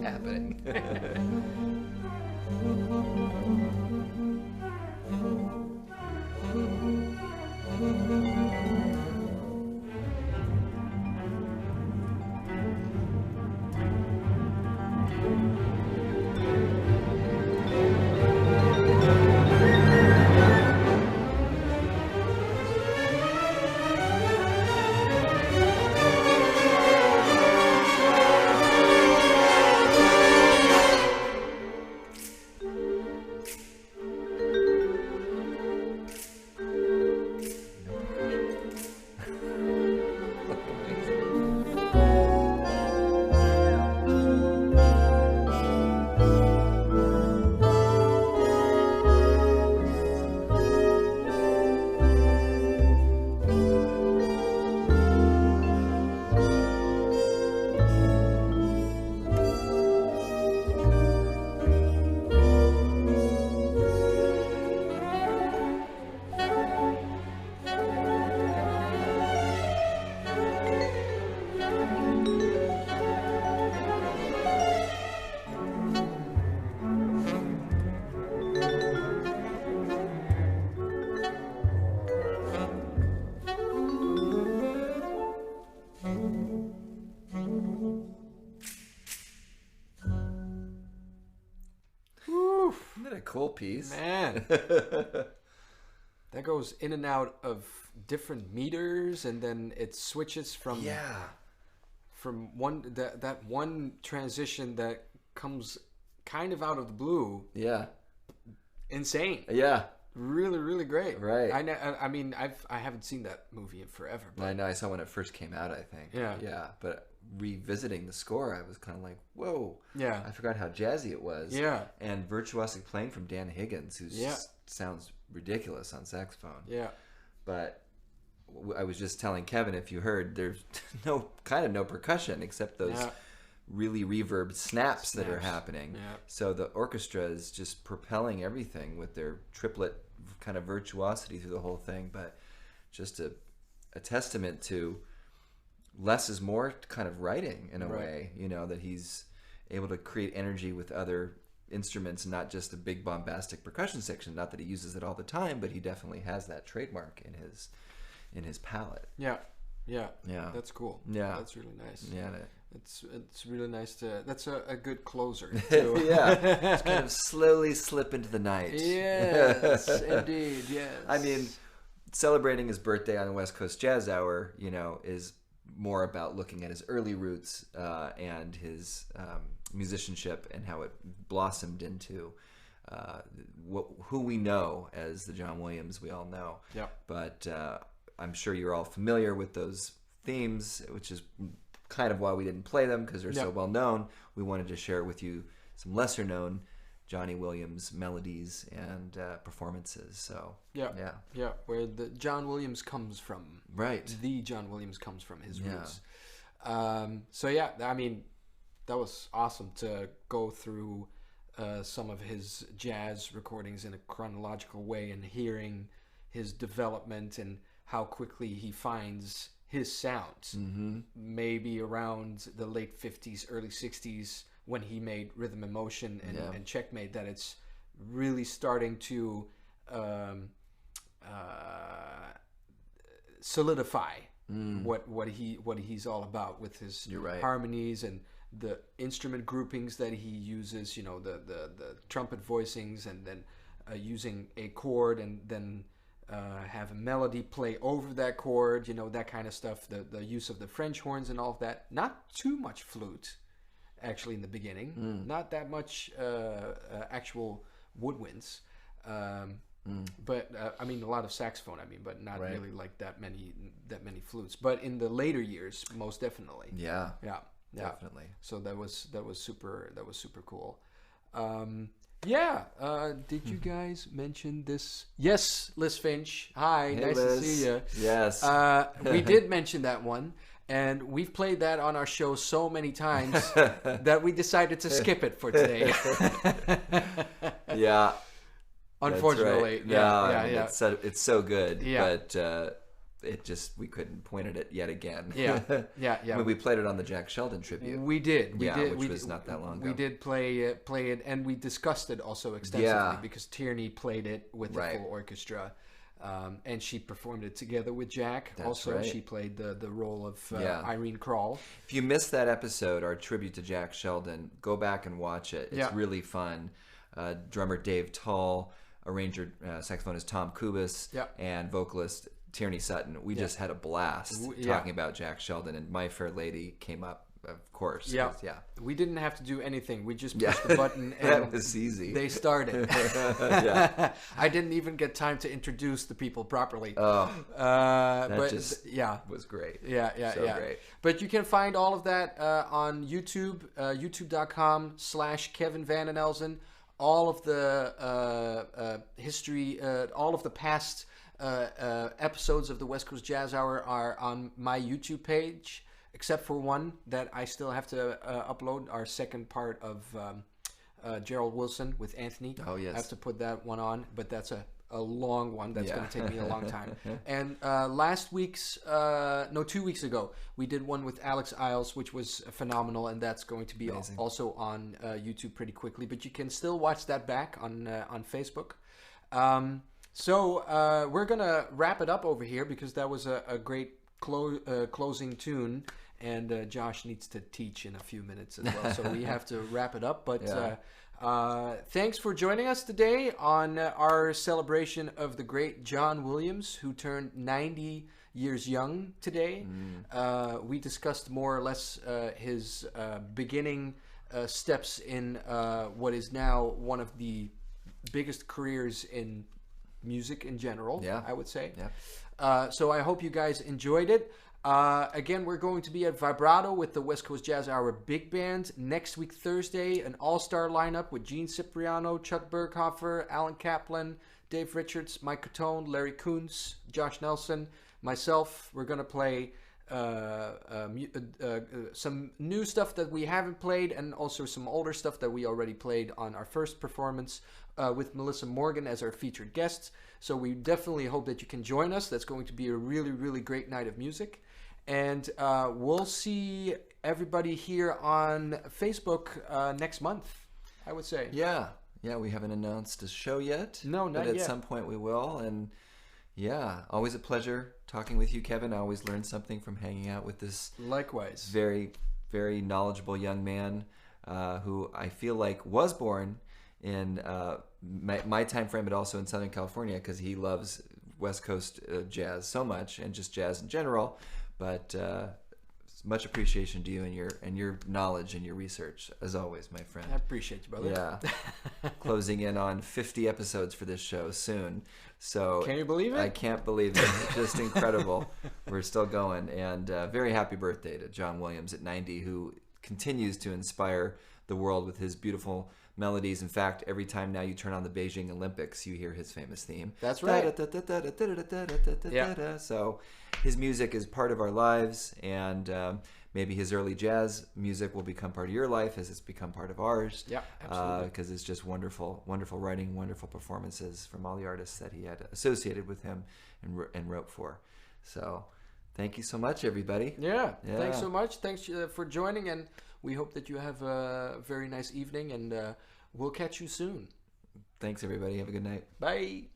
S2: Happening. that a cool piece?
S1: Man. That goes in and out of different meters, and then it switches from one that one transition that comes kind of out of the blue.
S2: Yeah.
S1: Insane.
S2: Yeah.
S1: Really, really great.
S2: Right.
S1: I mean, I haven't seen that movie in forever. But
S2: I know. I saw when it first came out, I think.
S1: Yeah.
S2: Yeah. But revisiting the score, I was kind of like, whoa.
S1: Yeah.
S2: I forgot how jazzy it was.
S1: Yeah.
S2: And virtuosic playing from Dan Higgins, who sounds ridiculous on saxophone.
S1: Yeah.
S2: But I was just telling Kevin, if you heard, there's no percussion except those really reverb snaps that are happening.
S1: Yeah.
S2: So the orchestra is just propelling everything with their triplet kind of virtuosity through the whole thing. But just a testament to less is more kind of writing in a way, you know, that he's able to create energy with other instruments, not just a big bombastic percussion section. Not that he uses it all the time, but he definitely has that trademark in his palette.
S1: Yeah. That's cool.
S2: Yeah,
S1: that's really nice.
S2: Yeah,
S1: it's really nice to. That's a good closer.
S2: Yeah, just kind of slowly slip into the night.
S1: Yes, indeed. Yes.
S2: I mean, celebrating his birthday on the West Coast Jazz Hour, you know, is more about looking at his early roots and his musicianship and how it blossomed into who we know as the John Williams we all know.
S1: Yeah.
S2: But I'm sure you're all familiar with those themes, which is kind of why we didn't play them, because they're so well known. We wanted to share with you some lesser known Johnny Williams melodies and performances. So
S1: where the John Williams comes from.
S2: Right.
S1: The John Williams comes from his roots. So yeah, I mean, that was awesome to go through some of his jazz recordings in a chronological way and hearing his development and how quickly he finds his sound. Mm-hmm. Maybe around the late 50s, early 60s, when he made Rhythm and Motion and Checkmate, that it's really starting to solidify what he's all about with his harmonies and the instrument groupings that he uses. You know, the trumpet voicings, and then using a chord and then have a melody play over that chord. You know, that kind of stuff. The use of the French horns and all of that. Not too much flute. Actually, in the beginning, not that much actual woodwinds, but I mean a lot of saxophone. I mean, but not really like that many flutes. But in the later years, most definitely.
S2: Yeah, definitely.
S1: So that was super cool. Did you guys mention this? Yes, Liz Finch. Hi,
S2: hey,
S1: nice
S2: Liz.
S1: to see you.
S2: Yes,
S1: we did mention that one. And we've played that on our show so many times that we decided to skip it for today.
S2: Yeah.
S1: Unfortunately.
S2: Right.
S1: Yeah.
S2: It's so good.
S1: Yeah.
S2: But we couldn't point at it yet again.
S1: Yeah.
S2: I mean, we played it on the Jack Sheldon tribute.
S1: We did.
S2: Which was not that long ago.
S1: We did play it, and we discussed it also extensively because Tierney played it with the full orchestra. And she performed it together with Jack.
S2: That's
S1: also,
S2: right.
S1: She played the role of Irene Krall.
S2: If you missed that episode, our tribute to Jack Sheldon, go back and watch it. It's really fun. Drummer Dave Tull, arranger, saxophonist Tom Kubis, and vocalist Tierney Sutton. We just had a blast talking about Jack Sheldon, and My Fair Lady came up, of course.
S1: Yeah. We didn't have to do anything. We just pushed the button and
S2: that was easy.
S1: They started. I didn't even get time to introduce the people properly.
S2: Oh,
S1: that
S2: was great.
S1: Great. But you can find all of that on YouTube, youtube.com/Kevin Van den Elzen. All of the history, all of the past episodes of the West Coast Jazz Hour are on my YouTube page, except for one that I still have to upload, our second part of Gerald Wilson with Anthony.
S2: Oh, yes.
S1: I have to put that one on, but that's a long one. That's going to take me a long time. And 2 weeks ago, we did one with Alex Isles, which was phenomenal, and that's going to be also on YouTube pretty quickly. But you can still watch that back on Facebook. So we're going to wrap it up over here because that was a great closing tune. And Josh needs to teach in a few minutes as well, so we have to wrap it up. But Thanks for joining us today on our celebration of the great John Williams, who turned 90 years young today. We discussed more or less his beginning steps in what is now one of the biggest careers in music in general, I would say. So I hope you guys enjoyed it. Again, we're going to be at Vibrato with the West Coast Jazz Hour Big Band next week, Thursday. An all-star lineup with Gene Cipriano, Chuck Berghofer, Alan Kaplan, Dave Richards, Mike Catone, Larry Kuntz, Josh Nelson, myself. We're going to play some new stuff that we haven't played, and also some older stuff that we already played on our first performance with Melissa Morgan as our featured guest. So we definitely hope that you can join us. That's going to be a really, really great night of music. And we'll see everybody here on Facebook next month, I would say.
S2: Yeah, we haven't announced a show yet.
S1: No, not
S2: yet. But
S1: at
S2: some point we will. And yeah, always a pleasure talking with you, Kevin. I always learn something from hanging out with this
S1: likewise
S2: very, very knowledgeable young man who I feel like was born in my time frame, but also in Southern California, because he loves West Coast jazz so much, and just jazz in general. But much appreciation to you and your knowledge and your research, as always, my friend.
S1: I appreciate you, brother.
S2: Yeah. Closing in on 50 episodes for this show soon. So
S1: can you believe it?
S2: I can't believe it. Just incredible. We're still going. And very happy birthday to John Williams at 90, who continues to inspire the world with his beautiful melodies. In fact, every time now you turn on the Beijing Olympics, you hear his famous theme.
S1: That's right.
S2: Yeah. So his music is part of our lives, and maybe his early jazz music will become part of your life as it's become part of ours.
S1: Yeah, absolutely.
S2: Because it's just wonderful, wonderful writing, wonderful performances from all the artists that he had associated with him and wrote for. So thank you so much, everybody.
S1: Yeah. Thanks so much. Thanks for joining, and we hope that you have a very nice evening, and we'll catch you soon.
S2: Thanks, everybody. Have a good night.
S1: Bye.